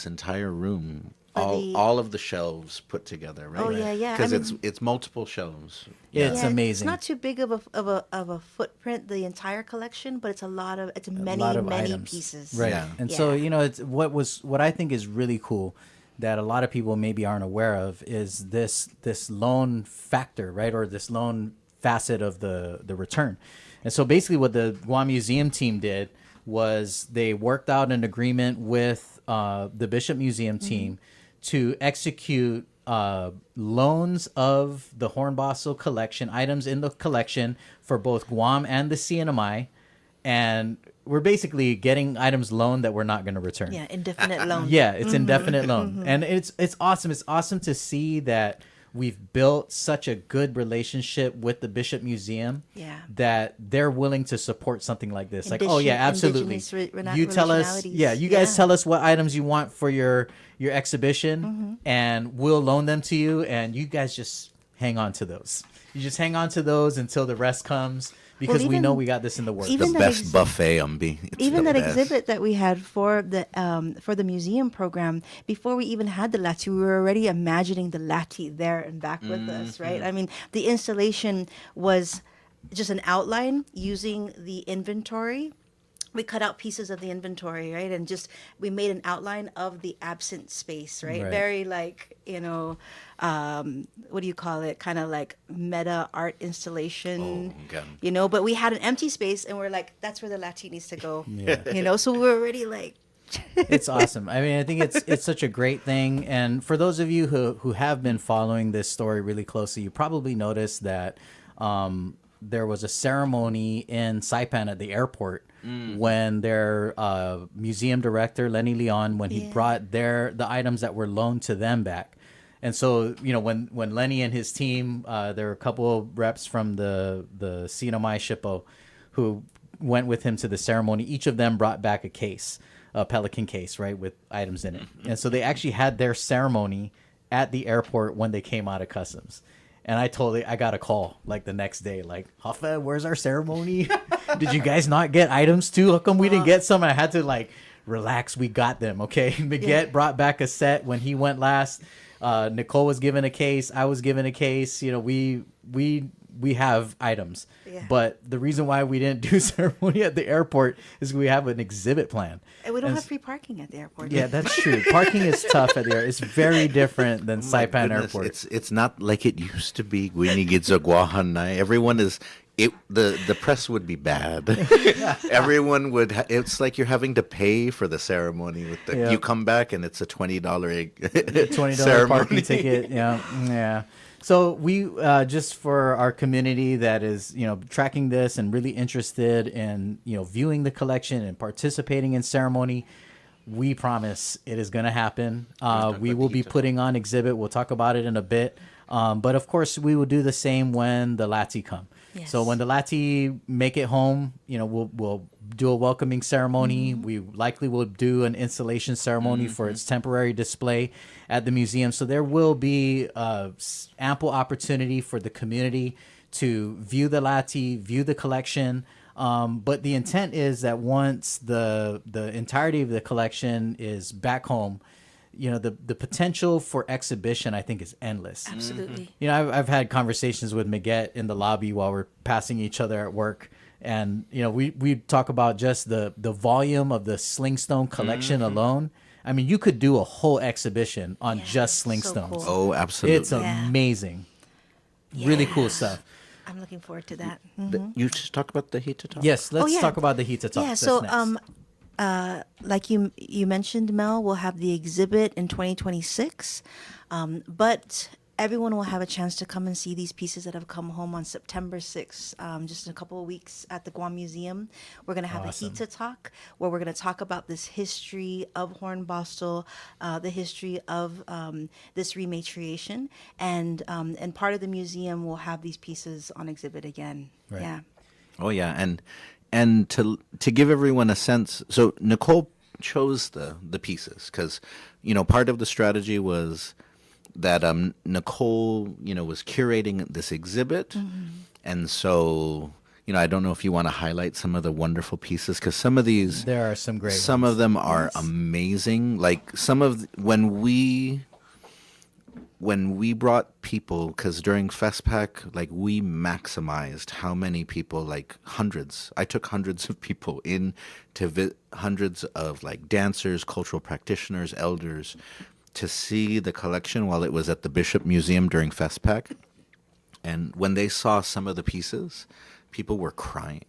entire room all of the shelves put together, right? Oh, yeah. Because it's multiple shelves. It's amazing. It's not too big of a footprint, the entire collection, but it's many items. pieces. Right. Yeah. And so, it's what I think is really cool that a lot of people maybe aren't aware of is this loan factor, right? Or this loan facet of the return. And so basically what the Guam Museum team did was they worked out an agreement with the Bishop Museum team to execute loans of the Hornbostel collection, items in the collection for both Guam and the CNMI. And we're basically getting items loaned that we're not going to return. Yeah, indefinite loan. Yeah, it's indefinite loan. And it's awesome. It's awesome to see that we've built such a good relationship with the Bishop Museum that they're willing to support something like this. Like, oh yeah, absolutely. You tell us, you guys tell us what items you want for your exhibition and we'll loan them to you and you guys just hang on to those. You just hang on to those until the rest comes. Because we know we got this in the works. The best buffet on B. Even that exhibit that we had for the museum program, before we even had the latte, we were already imagining the latte there and back with us, right? I mean, the installation was just an outline using the inventory. We cut out pieces of the inventory, right? And we made an outline of the absent space, right? Very like, what do you call it? Kind of like meta art installation, but we had an empty space and we're like, that's where the latte needs to go, So we're already like, it's awesome. I mean, I think it's such a great thing. And for those of you who have been following this story really closely, you probably noticed that there was a ceremony in Saipan at the airport when their museum director, Lenny Leon, when he brought the items that were loaned to them back. And so, when Lenny and his team, there were a couple of reps from the CNMI SHPO who went with him to the ceremony. Each of them brought back a Pelican case, right, with items in it. And so they actually had their ceremony at the airport when they came out of customs. And I got a call like the next day, like, Hoffa, where's our ceremony? Did you guys not get items too? How come we didn't get some? I had to like, relax, we got them, okay? Miguel brought back a set when he went last. Nicole was given a case. I was given a case. We have items. But the reason why we didn't do ceremony at the airport is we have an exhibit plan. And we don't have free parking at the airport. Yeah, that's true. Parking is tough at the airport. It's very different than Saipan Airport. It's not like it used to be. Everyone is... the press would be bad. Everyone would. It's like you're having to pay for the ceremony. You come back and it's a $20 parking ticket. Yeah. So we just for our community that is tracking this and really interested in viewing the collection and participating in ceremony. We promise it is going to happen. We will be putting on exhibit. We'll talk about it in a bit. But of course, we will do the same when the latte come. Yes. So when the latte make it home, we'll do a welcoming ceremony. We likely will do an installation ceremony for its temporary display at the museum. So there will be ample opportunity for the community to view the latte, view the collection. But the intent is that once the entirety of the collection is back home, the potential for exhibition, I think, is endless. Absolutely. I've had conversations with Miguel in the lobby while we're passing each other at work. And, we talk about just the volume of the Slingstone collection alone. I mean, you could do a whole exhibition on just Slingstones. So cool. Oh, absolutely. It's amazing. Really cool stuff. I'm looking forward to that. You just talk about the Hita Talk? Yes, let's talk about the Hita Talk. Yeah, so like you mentioned, Mel, we'll have the exhibit in 2026, but everyone will have a chance to come and see these pieces that have come home on September 6th, just in a couple of weeks at the Guam Museum. We're going to have a Hita Talk where we're going to talk about this history of Hornbostel, the history of this rematriation, and part of the museum will have these pieces on exhibit again. Right. Yeah. Oh yeah, and to give everyone a sense, so Nicole chose the pieces because part of the strategy was that Nicole was curating this exhibit, and so I don't know if you want to highlight some of the wonderful pieces, because some of these, there are some great some ones. of them are amazing. Like when we brought people, because during FestPack, like we maximized how many people, like hundreds. I took hundreds of people in to hundreds of like dancers, cultural practitioners, elders, to see the collection while it was at the Bishop Museum during FestPack. And when they saw some of the pieces, people were crying,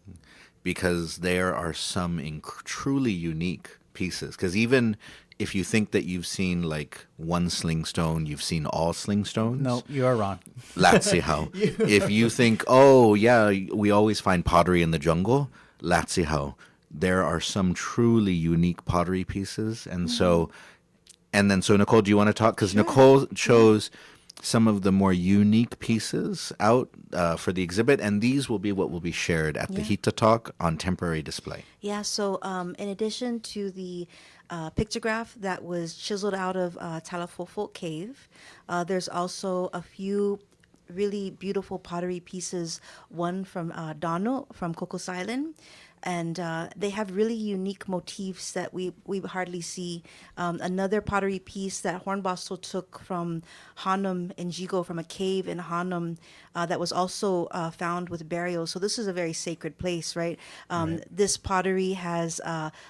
because there are some truly unique pieces. Because even if you think that you've seen like one sling stone, you've seen all sling stones. No, you are wrong. Latsihaw. If you think, oh yeah, we always find pottery in the jungle, Latsihaw. There are some truly unique pottery pieces. And so Nicole, do you want to talk? Because Nicole chose some of the more unique pieces out for the exhibit, and these will be what will be shared at the Hita Talk on temporary display. Yeah, so in addition to the pictograph that was chiseled out of Talafofo Cave, there's also a few really beautiful pottery pieces, one from Dano from Cocos Island. And they have really unique motifs that we hardly see. Another pottery piece that Hornbostel took from Hanum in Jigo, from a cave in Hanum, that was also found with burials. So this is a very sacred place, right? This pottery has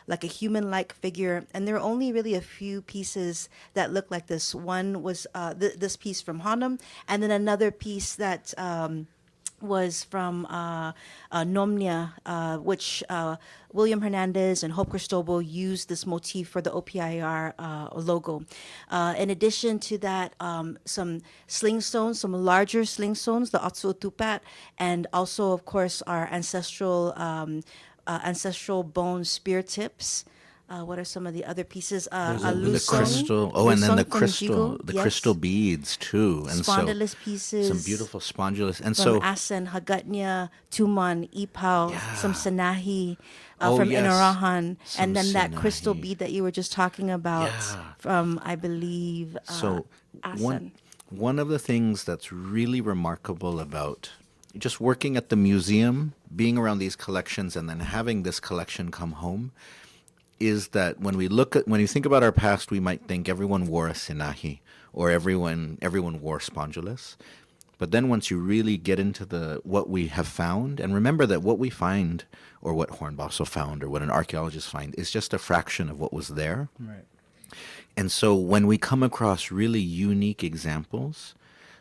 like a human-like figure, and there are only really a few pieces that look like this. One was this piece from Hanum, and then another piece that was from Nomnia, which William Hernandez and Hope Cristobo used this motif for the OPIR logo. In addition to that, some sling stones, some larger sling stones, the Otsuotupat, and also, of course, our ancestral bone spear tips. What are some of the other pieces? The crystal. Oh, and then the crystal, Jigo, crystal beads too, and spondylus pieces. Some beautiful spondylus, and from so Asen, Hagatnya, Tuman, Ipao, some Sanahi from yes. Inarahan, Some and then that Sanahi. crystal bead that you were just talking about from, I believe, so Asen. one of the things that's really remarkable about just working at the museum, being around these collections, and then having this collection come home, is that when you think about our past, we might think everyone wore a sinahi or everyone wore spondylus. But then once you really get into what we have found, and remember that what we find, or what Hornbostel found, or what an archaeologist find, is just a fraction of what was there. Right. And so when we come across really unique examples,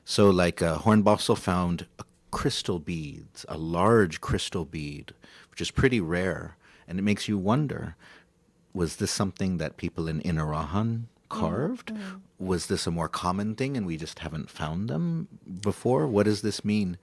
so like Hornbostel found crystal beads, a large crystal bead, which is pretty rare, and it makes you wonder, was this something that people in Inarahan carved? Mm-hmm. Was this a more common thing and we just haven't found them before? What does this mean?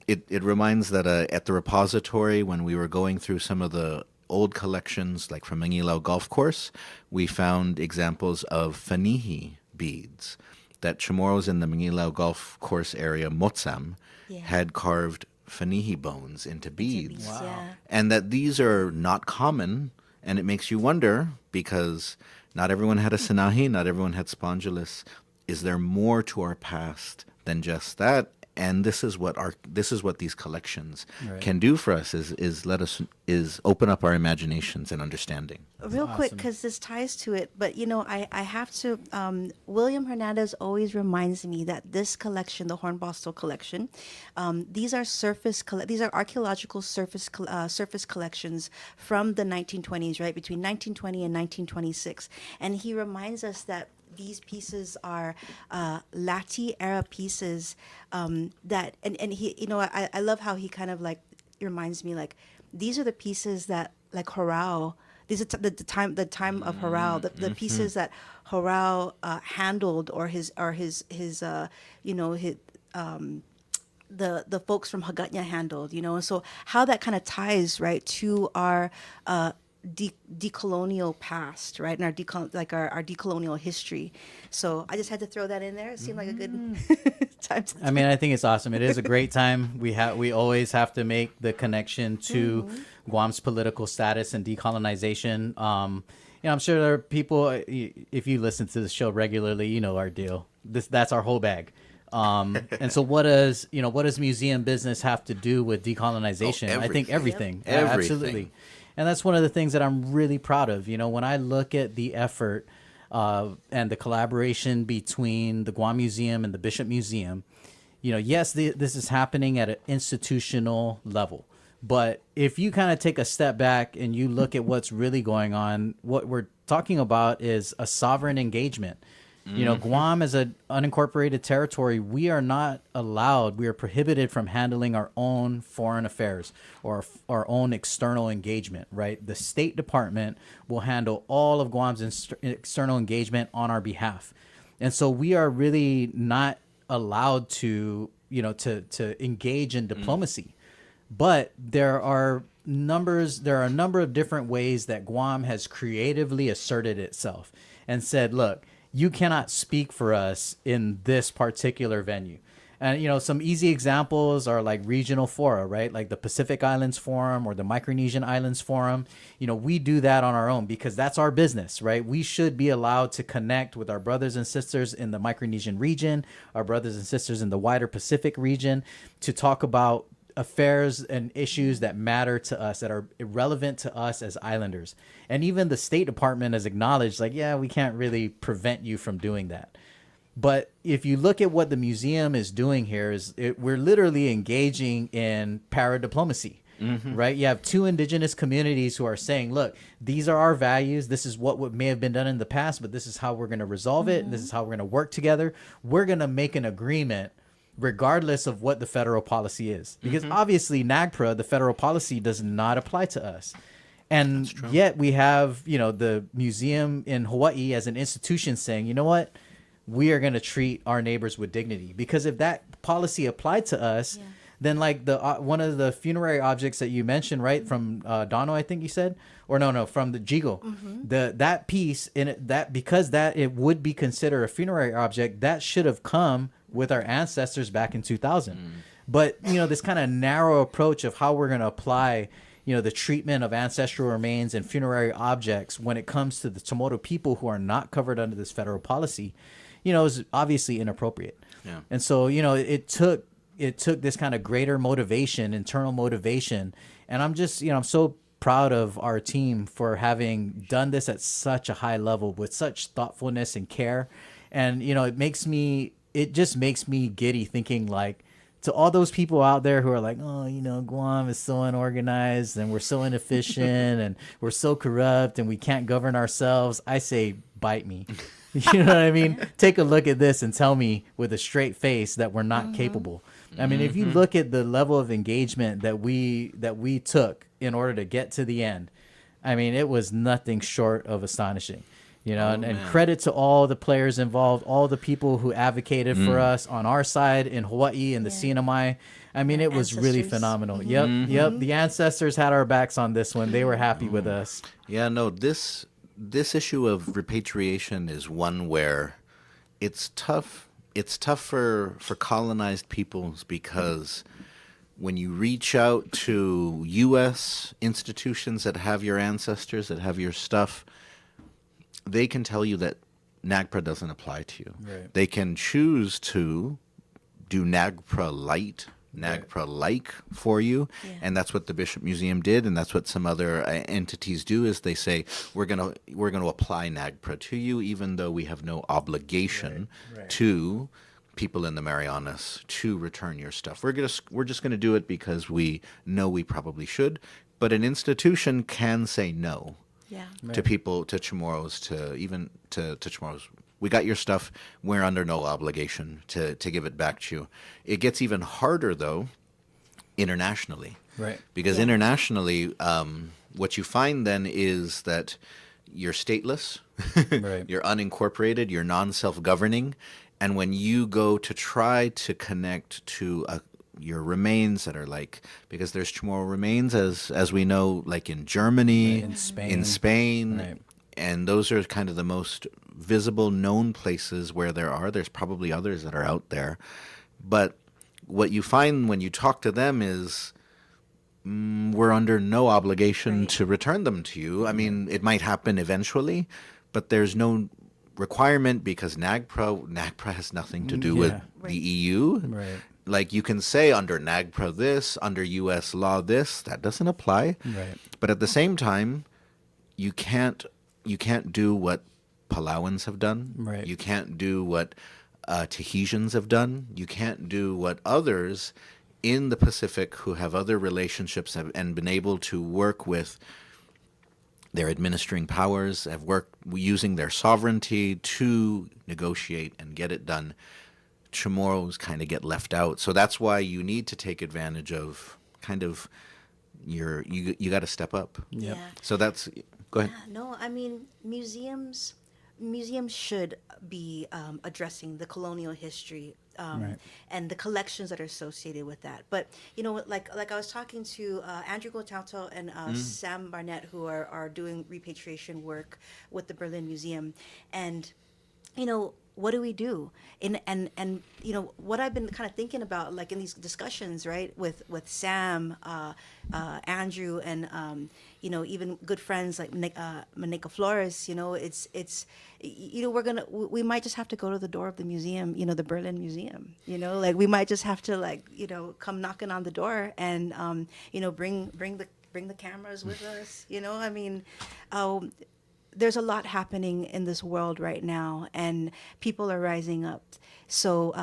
It reminds that at the repository, when we were going through some of the old collections, like from Mangilao Golf Course, we found examples of fanihi beads that Chamorros in the Mangilao Golf Course area, Motsam, had carved fanihi bones into beads. Wow. Yeah. And that these are not common. And it makes you wonder, because not everyone had a sinahi, not everyone had spondylus. Is there more to our past than just that? And this is what these collections can do for us, is open up our imaginations and understanding. Real quick, because this ties to it, but I have to. William Hernandez always reminds me that this collection, the Hornbostel collection, these are archaeological surface collections from the 1920s, right, between 1920 and 1926, and he reminds us that these pieces are Lati era pieces that, and he, I love how he kind of like reminds me, like, these are the pieces that, like, Horao, these are the time of Horao, the pieces that Horao handled, or the folks from Hagatnya handled, and so how that kind of ties, right, to our decolonial past, right, and our decolonial history. So I just had to throw that in there. It seemed like a good time. I mean, I think it's awesome. It is a great time. We always have to make the connection to Guam's political status and decolonization. I'm sure there are people, if you listen to the show regularly, you know our deal. That's our whole bag. And so what does museum business have to do with decolonization? I think everything. Everything. Absolutely. And that's one of the things that I'm really proud of. When I look at the effort and the collaboration between the Guam Museum and the Bishop Museum, yes, this is happening at an institutional level. But if you kind of take a step back and you look at what's really going on, what we're talking about is a sovereign engagement. Guam as an unincorporated territory, we are prohibited from handling our own foreign affairs or our own external engagement, right? The State Department will handle all of Guam's external engagement on our behalf. And so we are really not allowed to engage in diplomacy. But there are a number of different ways that Guam has creatively asserted itself and said, look, you cannot speak for us in this particular venue. And, some easy examples are like regional fora, right? Like the Pacific Islands Forum or the Micronesian Islands Forum. We do that on our own because that's our business, right? We should be allowed to connect with our brothers and sisters in the Micronesian region, our brothers and sisters in the wider Pacific region, to talk about affairs and issues that matter to us, that are irrelevant to us as islanders. And even the State Department has acknowledged, we can't really prevent you from doing that. But if you look at what the museum is doing here, we're literally engaging in paradiplomacy, right? You have two indigenous communities who are saying, look, these are our values. This is what may have been done in the past, but this is how we're going to resolve it. This is how we're going to work together. We're going to make an agreement regardless of what the federal policy is. Because obviously NAGPRA, the federal policy, does not apply to us. And yet we have, the museum in Hawaii as an institution saying, you know what? We are going to treat our neighbors with dignity. Because if that policy applied to us, then like one of the funerary objects that you mentioned, right, from Dono, I think you said, or no, from the Jigo, that piece in it, that because that it would be considered a funerary object, that should have come with our ancestors back in 2000. But this kind of narrow approach of how we're going to apply the treatment of ancestral remains and funerary objects when it comes to the Chamorro people who are not covered under this federal policy, is obviously inappropriate. And so it took this kind of greater motivation, internal motivation, and I'm just I'm so proud of our team for having done this at such a high level with such thoughtfulness and care. And it just makes me giddy thinking, like, to all those people out there who are like, Guam is so unorganized and we're so inefficient and we're so corrupt and we can't govern ourselves. I say, bite me. You know what I mean? Take a look at this and tell me with a straight face that we're not capable. I mean, if you look at the level of engagement that we took in order to get to the end, I mean, it was nothing short of astonishing. And credit to all the players involved, all the people who advocated for us on our side in Hawaii and the CNMI. I mean, it was really phenomenal. Yep. The ancestors had our backs on this one. They were happy with us. Yeah, no, this issue of repatriation is one where it's tough. It's tough for colonized peoples because when you reach out to U.S. institutions that have your ancestors, that have your stuff, they can tell you that NAGPRA doesn't apply to you. Right. They can choose to do NAGPRA light, NAGPRA-like for you, and that's what the Bishop Museum did, and that's what some other entities do. Is they say we're gonna apply NAGPRA to you, even though we have no obligation to people in the Marianas to return your stuff. We're just gonna do it because we know we probably should, but an institution can say no. To people, to Chamorros, to Chamorros. We got your stuff. We're under no obligation to give it back to you. It gets even harder, though, internationally. Right. Because internationally, what you find then is that you're stateless, you're unincorporated, you're non-self-governing, and when you go to try to connect to your remains that are like, because there's Chamorro remains as we know, like in Germany, in Spain, and those are kind of the most visible known places where there's probably others that are out there. But what you find when you talk to them is we're under no obligation to return them to you. I mean, it might happen eventually, but there's no requirement because NAGPRA has nothing to do with the EU. Right. Like you can say under NAGPRA this, under U.S. law this, that doesn't apply. Right. But at the same time, you can't do what Palauans have done. Right. You can't do what Tahitians have done. You can't do what others in the Pacific who have other relationships and been able to work with their administering powers, have worked using their sovereignty to negotiate and get it done. Chamorros kind of get left out. So that's why you need to take advantage of kind of you got to step up. Yep. Yeah. So that's, go ahead. Yeah, no, I mean, museums should be addressing the colonial history Right. and the collections that are associated with that. But you know, like I was talking to Andrew Gotauto and Sam Barnett, who are doing repatriation work with the Berlin Museum, and you know, what do we do? And you know, what I've been kind of thinking about, like in these discussions, right, with Sam, Andrew, and you know, even good friends like Manika Flores. You know, it's you know, we might just have to go to the door of the museum, you know, the Berlin Museum. You know, like we might just have to, like, you know, come knocking on the door and you know, bring the cameras with us. You know, I mean. There's a lot happening in this world right now, and people are rising up. So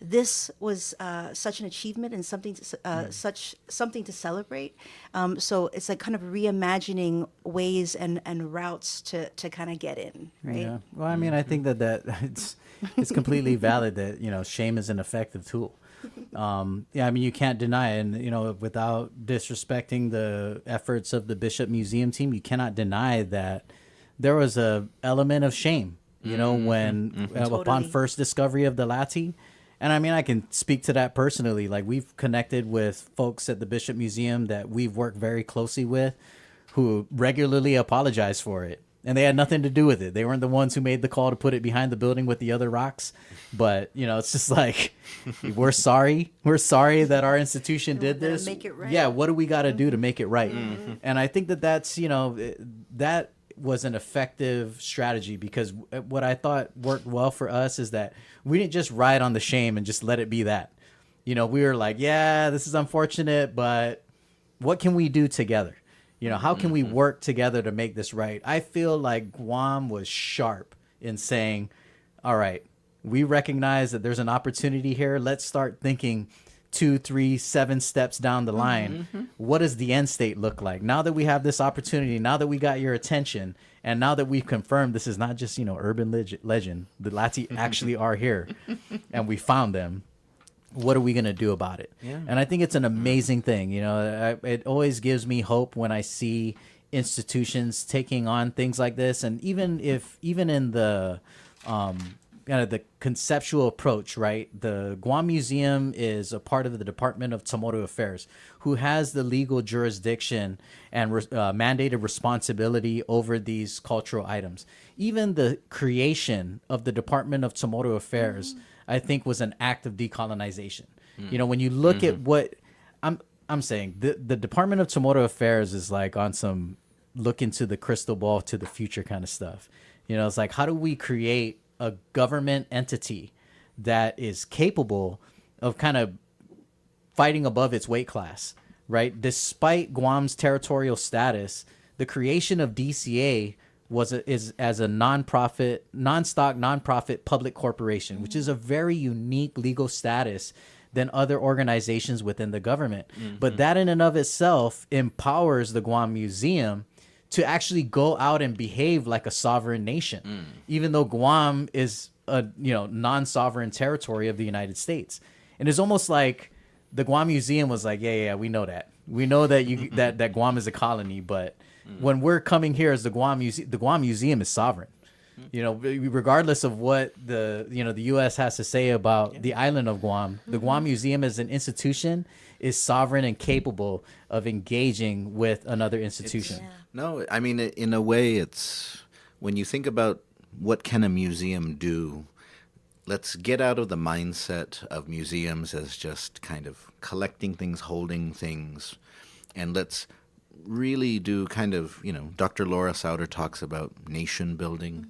this was such an achievement and something to celebrate. So it's like kind of reimagining ways and routes to kind of get in, right? Yeah. Well, I mean, I think that it's completely valid that, you know, shame is an effective tool. Yeah, I mean, you can't deny it. And, you know, without disrespecting the efforts of the Bishop Museum team, you cannot deny that there was a element of shame, you know, when upon first discovery of the Lati. And I mean, I can speak to that personally. Like, we've connected with folks at the Bishop Museum that we've worked very closely with who regularly apologize for it. And they had nothing to do with it. They weren't the ones who made the call to put it behind the building with the other rocks. But, you know, it's just like, we're sorry. We're sorry that our institution did this. Make it right. Yeah, what do we got to do to make it right? And I think that's, you know, that was an effective strategy, because what I thought worked well for us is that we didn't just ride on the shame and just let it be that. You know, we were like, yeah, this is unfortunate, but what can we do together? You know, how can we work together to make this right? I feel like Guam was sharp in saying, all right, we recognize that there's an opportunity here. Let's start thinking 2, 3, 7 steps down the line. What does the end state look like? Now that we have this opportunity, now that we got your attention, and now that we've confirmed this is not just, you know, urban legend, the Lati actually are here, and we found them, what are we going to do about it? Yeah. And I think it's an amazing thing. You know, it always gives me hope when I see institutions taking on things like this. And even in the kind of the conceptual approach, right? The Guam Museum is a part of the Department of Chamorro Affairs, who has the legal jurisdiction and mandated responsibility over these cultural items. Even the creation of the Department of Chamorro Affairs, I think, was an act of decolonization. You know, when you look at what I'm saying, the Department of Chamorro Affairs is like on some look into the crystal ball to the future kind of stuff. You know, it's like, how do we create a government entity that is capable of kind of fighting above its weight class, right? Despite Guam's territorial status, the creation of DCA is as a non-stock nonprofit public corporation, which is a very unique legal status than other organizations within the government. But that in and of itself empowers the Guam Museum to actually go out and behave like a sovereign nation, even though Guam is a, you know, non-sovereign territory of the United States. And it's almost like the Guam Museum was like, yeah, we know that. We know that that Guam is a colony, but when we're coming here as the Guam Museum is sovereign. You know, regardless of what the U.S. has to say about the island of Guam, the Guam Museum as an institution is sovereign and capable of engaging with another institution. No, I mean, in a way, it's when you think about what can a museum do, let's get out of the mindset of museums as just kind of collecting things, holding things, and let's really do kind of, you know, Dr. Laura Sauter talks about nation building.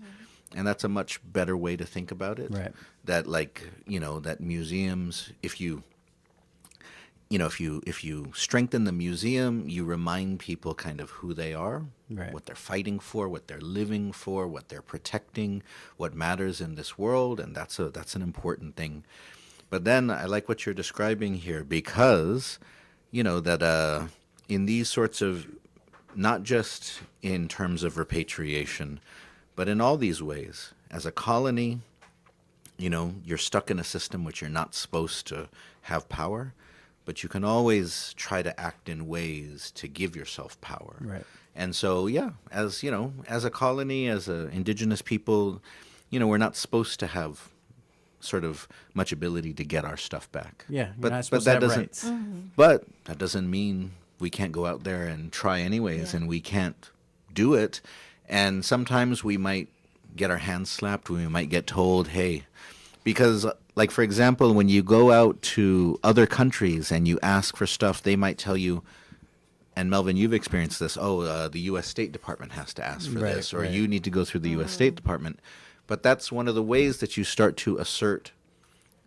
And that's a much better way to think about it. Right. That that museums, if you strengthen the museum, you remind people kind of who they are, Right. what they're fighting for, what they're living for, what they're protecting, what matters in this world, and that's an important thing. But then I like what you're describing here, because that in these sorts of, not just in terms of repatriation, but in all these ways, as a colony, you're stuck in a system which you're not supposed to have power, but you can always try to act in ways to give yourself power. Right. And so, as a colony, as a indigenous people, we're not supposed to have sort of much ability to get our stuff back. Yeah, you're but not supposed that to have doesn't. rights. But that doesn't mean we can't go out there and try anyways, and we can't do it. And sometimes we might get our hands slapped. We might get told, "Hey," because, like, for example, when you go out to other countries and you ask for stuff, they might tell you. And Melvin, you've experienced this. Oh, the U.S. State Department has to ask for Right, this, or right. you need to go through the U.S. State Department. But that's one of the ways that you start to assert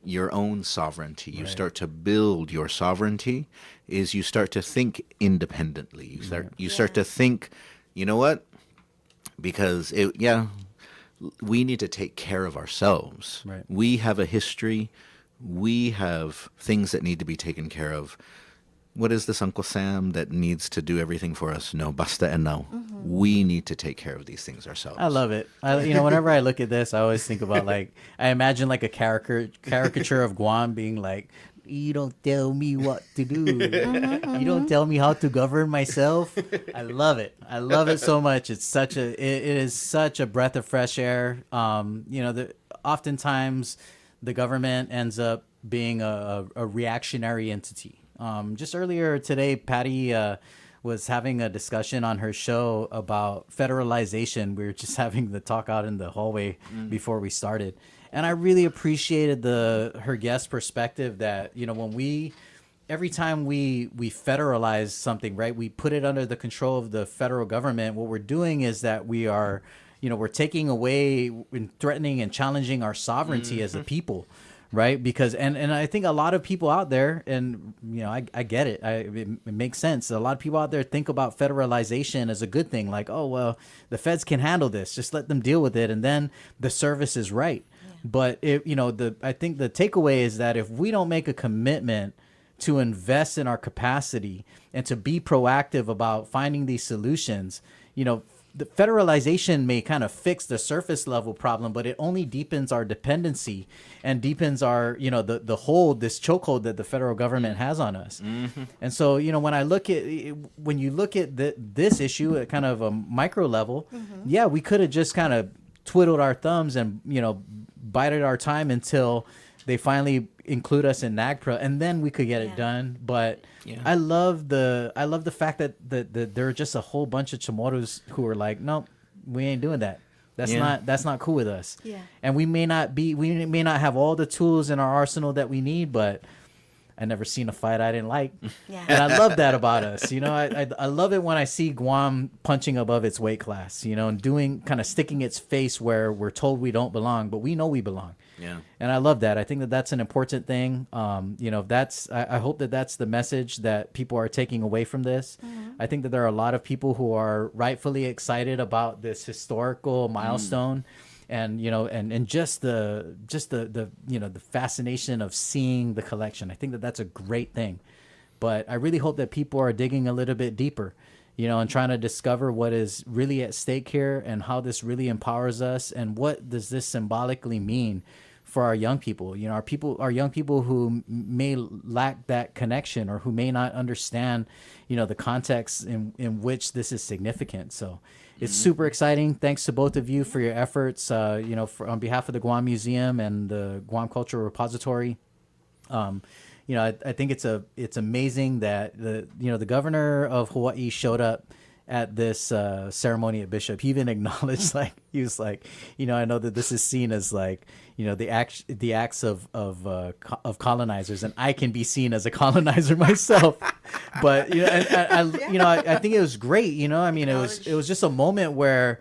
your own sovereignty. You Right. start to build your sovereignty. Is you start to think independently. You start to think, you know what? Because we need to take care of ourselves. Right. We have a history. We have things that need to be taken care of. What is this Uncle Sam that needs to do everything for us? No, basta and no. We need to take care of these things ourselves. I love it. Whenever I look at this, I always think about, like, I imagine like a caricature of Guam being like, "You don't tell me what to do. You don't tell me how to govern myself." I love it. I love it so much. It is such a breath of fresh air. Oftentimes the government ends up being a reactionary entity. Just earlier today, Patty was having a discussion on her show about federalization. We were just having the talk out in the hallway before we started. And I really appreciated her guest perspective that, every time we federalize something, right, we put it under the control of the federal government. What we're doing is that we are, we're taking away and threatening and challenging our sovereignty as a people. Right. Because and I think a lot of people out there, and, I get it. It makes sense. A lot of people out there think about federalization as a good thing. Like, oh, well, the feds can handle this. Just let them deal with it. And then the service is right. Yeah. But, I think the takeaway is that if we don't make a commitment to invest in our capacity and to be proactive about finding these solutions, the federalization may kind of fix the surface level problem, but it only deepens our dependency and deepens our, the hold, this chokehold that the federal government has on us. And so, when you look at this issue at kind of a micro level, we could have just kind of twiddled our thumbs and, bided our time until they finally include us in NAGPRA, and then we could get it done. But I love the fact that there are just a whole bunch of Chamorros who are like, nope, we ain't doing that. That's not cool with us. Yeah. And we may not have all the tools in our arsenal that we need, but I never seen a fight I didn't like. Yeah. And I love that about us. I love it when I see Guam punching above its weight class, and doing, kind of sticking its face where we're told we don't belong, but we know we belong. Yeah. And I love that. I think that that's an important thing. I hope that that's the message that people are taking away from this. I think that there are a lot of people who are rightfully excited about this historical milestone. And and just the fascination of seeing the collection. I think that that's a great thing, but I really hope that people are digging a little bit deeper, and trying to discover what is really at stake here and how this really empowers us and what does this symbolically mean for our young people. Our young people who may lack that connection or who may not understand, the context in which this is significant. So. It's super exciting. Thanks to both of you for your efforts, on behalf of the Guam Museum and the Guam Cultural Repository. I think it's amazing that the governor of Hawaii showed up at this ceremony at Bishop. He even acknowledged, he was like, I know that this is seen as the acts of colonizers, and I can be seen as a colonizer myself. But I think it was great. It was just a moment where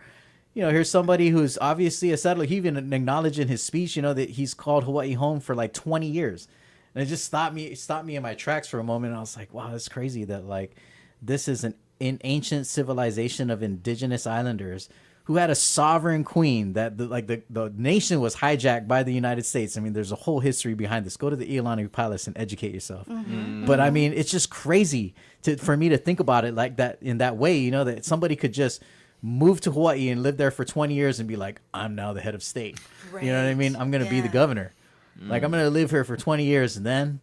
here's somebody who's obviously a settler. He even acknowledged in his speech, that he's called Hawaii home for like 20 years. And it just stopped me in my tracks for a moment. I was like, wow, that's crazy that like this is an ancient civilization of indigenous islanders who had a sovereign queen that the nation was hijacked by the United States. I mean, there's a whole history behind this. Go to the Iolani Palace and educate yourself. But I mean, it's just crazy for me to think about it like that, in that way, that somebody could just move to Hawaii and live there for 20 years and be like, I'm now the head of state. Right. You know what I mean? I'm going to be the governor. Like, I'm going to live here for 20 years and then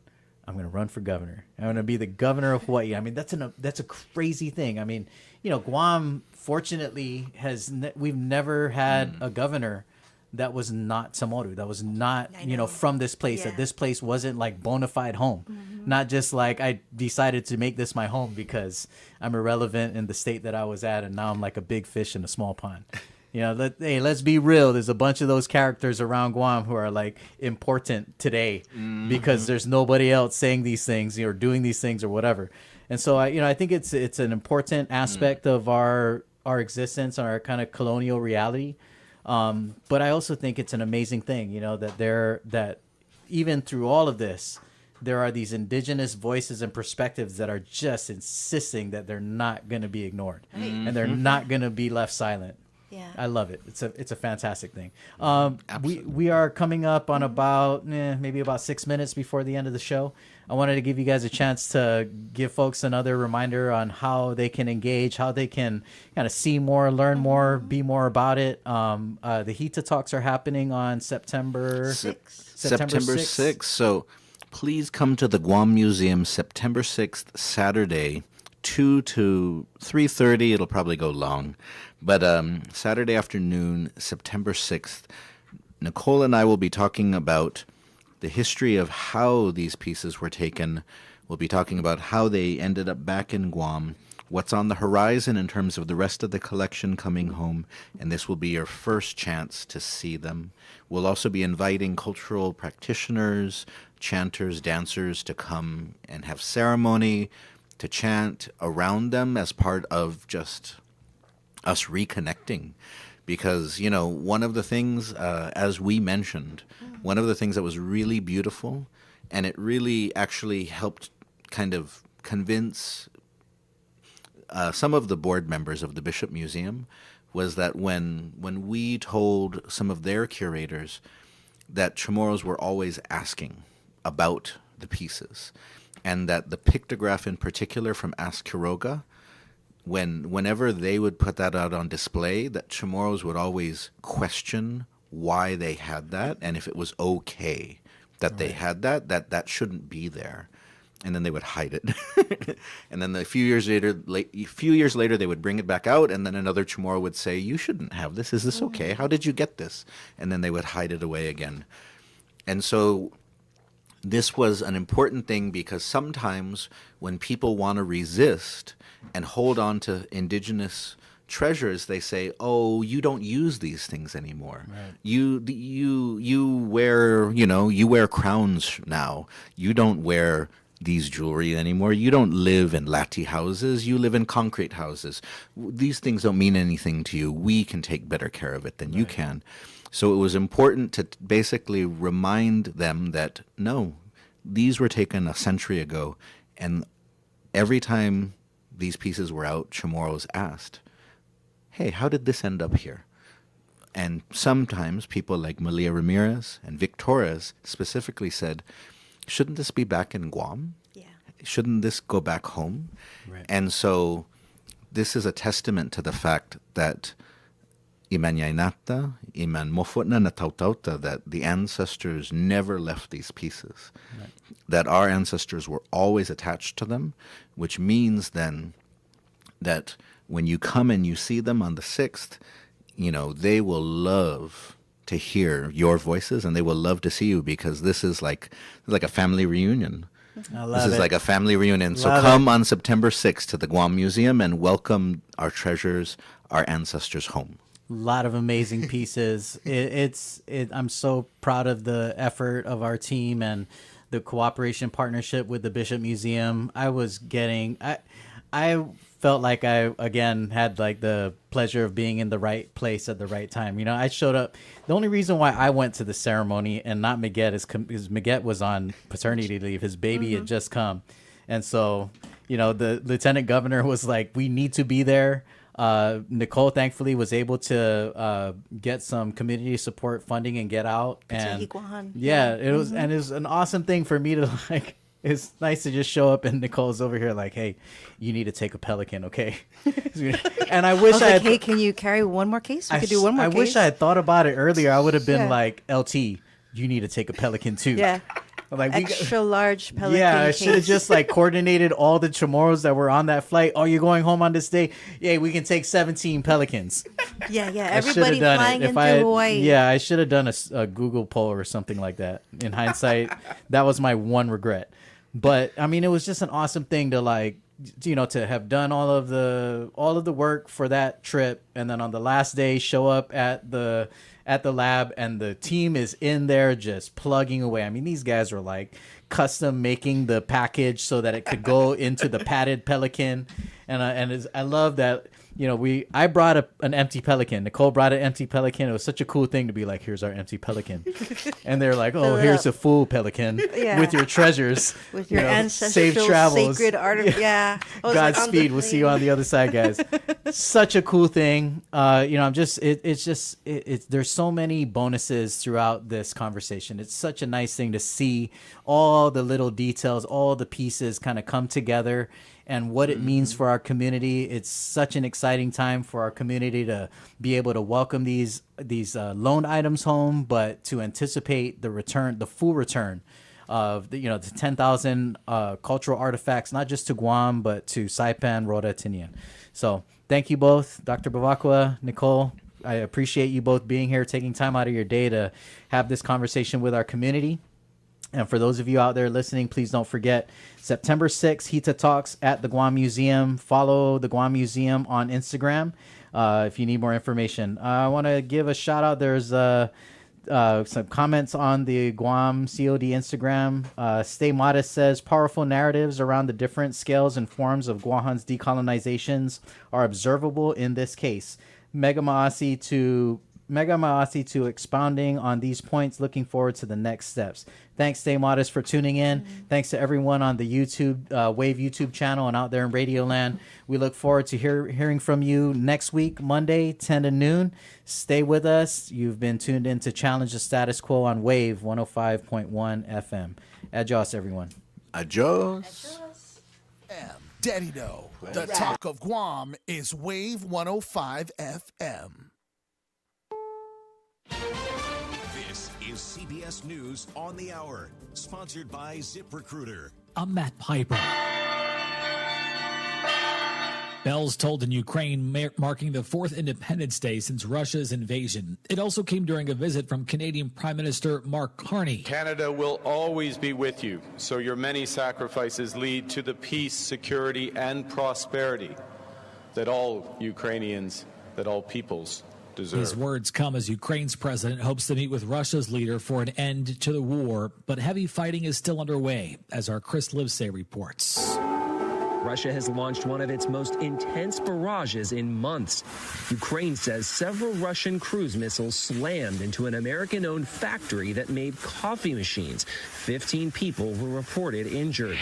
I'm going to run for governor. I'm going to be the governor of Hawaii. I mean, that's a crazy thing. I mean, Guam, fortunately, we've never had a governor that was not Samoru, that was not, from this place, that this place wasn't like bona fide home. Not just like I decided to make this my home because I'm irrelevant in the state that I was at and now I'm like a big fish in a small pond. Let's be real. There's a bunch of those characters around Guam who are like important today because there's nobody else saying these things or doing these things or whatever. And so I think it's an important aspect of our existence and our kind of colonial reality. But I also think it's an amazing thing, that even through all of this, there are these indigenous voices and perspectives that are just insisting that they're not going to be ignored and they're not going to be left silent. Yeah, I love it. It's a fantastic thing. We are coming up on about maybe about 6 minutes before the end of the show. I wanted to give you guys a chance to give folks another reminder on how they can engage, how they can kind of see more, learn more, be more about it. The HITA talks are happening on September 6th. September 6th. So please come to the Guam Museum September 6th, Saturday, 2 to 3:30. It'll probably go long. But Saturday afternoon, September 6th, Nicole and I will be talking about the history of how these pieces were taken. We'll be talking about how they ended up back in Guam, what's on the horizon in terms of the rest of the collection coming home, and this will be your first chance to see them. We'll also be inviting cultural practitioners, chanters, dancers to come and have ceremony, to chant around them as part of just us reconnecting. Because, one of the things, as we mentioned, one of the things that was really beautiful, and it really actually helped kind of convince some of the board members of the Bishop Museum, was that when we told some of their curators that Chamorros were always asking about the pieces, and that the pictograph in particular from Ask Quiroga, whenever they would put that out on display, that Chamorros would always question why they had that and if it was okay that they had that shouldn't be there. And then they would hide it. And then a few years later, they would bring it back out, and then another Chamorro would say, you shouldn't have this. Is this okay? How did you get this? And then they would hide it away again. And so this was an important thing because sometimes when people want to resist and hold on to indigenous treasures, they say, "Oh, you don't use these things anymore. Right. You wear crowns now. You don't wear these jewelry anymore. You don't live in lati houses. You live in concrete houses. These things don't mean anything to you. We can take better care of it than you can." So it was important to basically remind them that, no, these were taken a century ago, and every time these pieces were out, Chamorros asked, hey, how did this end up here? And sometimes people like Malia Ramirez and Vic Torres specifically said, shouldn't this be back in Guam? Yeah. Shouldn't this go back home? Right. And so this is a testament to the fact that Imanyainata, Iman Mofutna na Tautauta, that the ancestors never left these pieces, right. That our ancestors were always attached to them, which means then that when you come and you see them on the 6th, they will love to hear your voices and they will love to see you, because this is like a family reunion. I love this is like a family reunion. So come on September 6th to the Guam Museum and welcome our treasures, our ancestors home. A lot of amazing pieces. I'm so proud of the effort of our team and the cooperation partnership with the Bishop Museum. I felt like I again had like the pleasure of being in the right place at the right time. You know, I showed up. The only reason why I went to the ceremony and not Miguel is Miguel was on paternity leave. His baby had just come, and so you know the lieutenant governor was like, "We need to be there." Nicole thankfully was able to get some community support funding and get out. And yeah, it was and it was an awesome thing for me to like. It's nice to just show up and Nicole's over here like, hey, you need to take a Pelican, okay? And I wish I had, hey, can you carry one more case? We could do one more case. I wish I had thought about it earlier. I would have been like, LT, you need to take a Pelican too. Yeah. Like extra large Pelican. Yeah, I should have just like coordinated all the Chamorros that were on that flight. Oh, you're going home on this day? Yeah, we can take 17 Pelicans. Yeah. Everybody flying into Hawaii. Yeah, I should have done a Google poll or something like that. In hindsight, that was my one regret. But I mean, it was just an awesome thing to like, you know, to have done all of the work for that trip, and then on the last day show up at the lab, and the team is in there just plugging away. I mean, these guys were like custom making the package so that it could go into the padded Pelican, and I love that. You know, I brought an empty Pelican. Nicole brought an empty Pelican. It was such a cool thing to be like, here's our empty Pelican. And they're like, oh, here's a full Pelican with your treasures. With your ancestral safe travels. Sacred art. Yeah. Godspeed. We'll see you on the other side, guys. Such a cool thing. You know, there's so many bonuses throughout this conversation. It's such a nice thing to see all the little details, all the pieces kind of come together, and what it means for our community. It's such an exciting time for our community to be able to welcome these loaned items home, but to anticipate the full return of the 10,000 cultural artifacts, not just to Guam, but to Saipan, Rota, Tinian. So thank you both, Dr. Bavacqua, Nicole. I appreciate you both being here, taking time out of your day to have this conversation with our community. And for those of you out there listening, please don't forget September 6th, HITA Talks at the Guam Museum. Follow the Guam Museum on Instagram if you need more information. I want to give a shout out. There's some comments on the Guam COD Instagram. Stay Modest says, powerful narratives around the different scales and forms of Guahan's decolonizations are observable in this case. Mega Maasi to expounding on these points. Looking forward to the next steps. Thanks, Stay Modest, for tuning in. Thanks to everyone on the Wave YouTube channel and out there in Radio Land. We look forward to hearing from you next week, Monday, 10 to noon. Stay with us. You've been tuned in to Challenge the Status Quo on Wave 105.1 FM. Adios, everyone. Adios. Daddy No, the talk of Guam is Wave 105 FM. This is CBS News on the Hour, sponsored by ZipRecruiter. I'm Matt Piper. Bells tolled in Ukraine, marking the fourth Independence Day since Russia's invasion. It also came during a visit from Canadian Prime Minister Mark Carney. Canada will always be with you, so your many sacrifices lead to the peace, security, and prosperity that all Ukrainians, that all peoples deserve. His words come as Ukraine's president hopes to meet with Russia's leader for an end to the war, but heavy fighting is still underway, as our Chris Livesay reports. Russia has launched one of its most intense barrages in months. Ukraine says several Russian cruise missiles slammed into an American-owned factory that made coffee machines. 15 people were reported injured.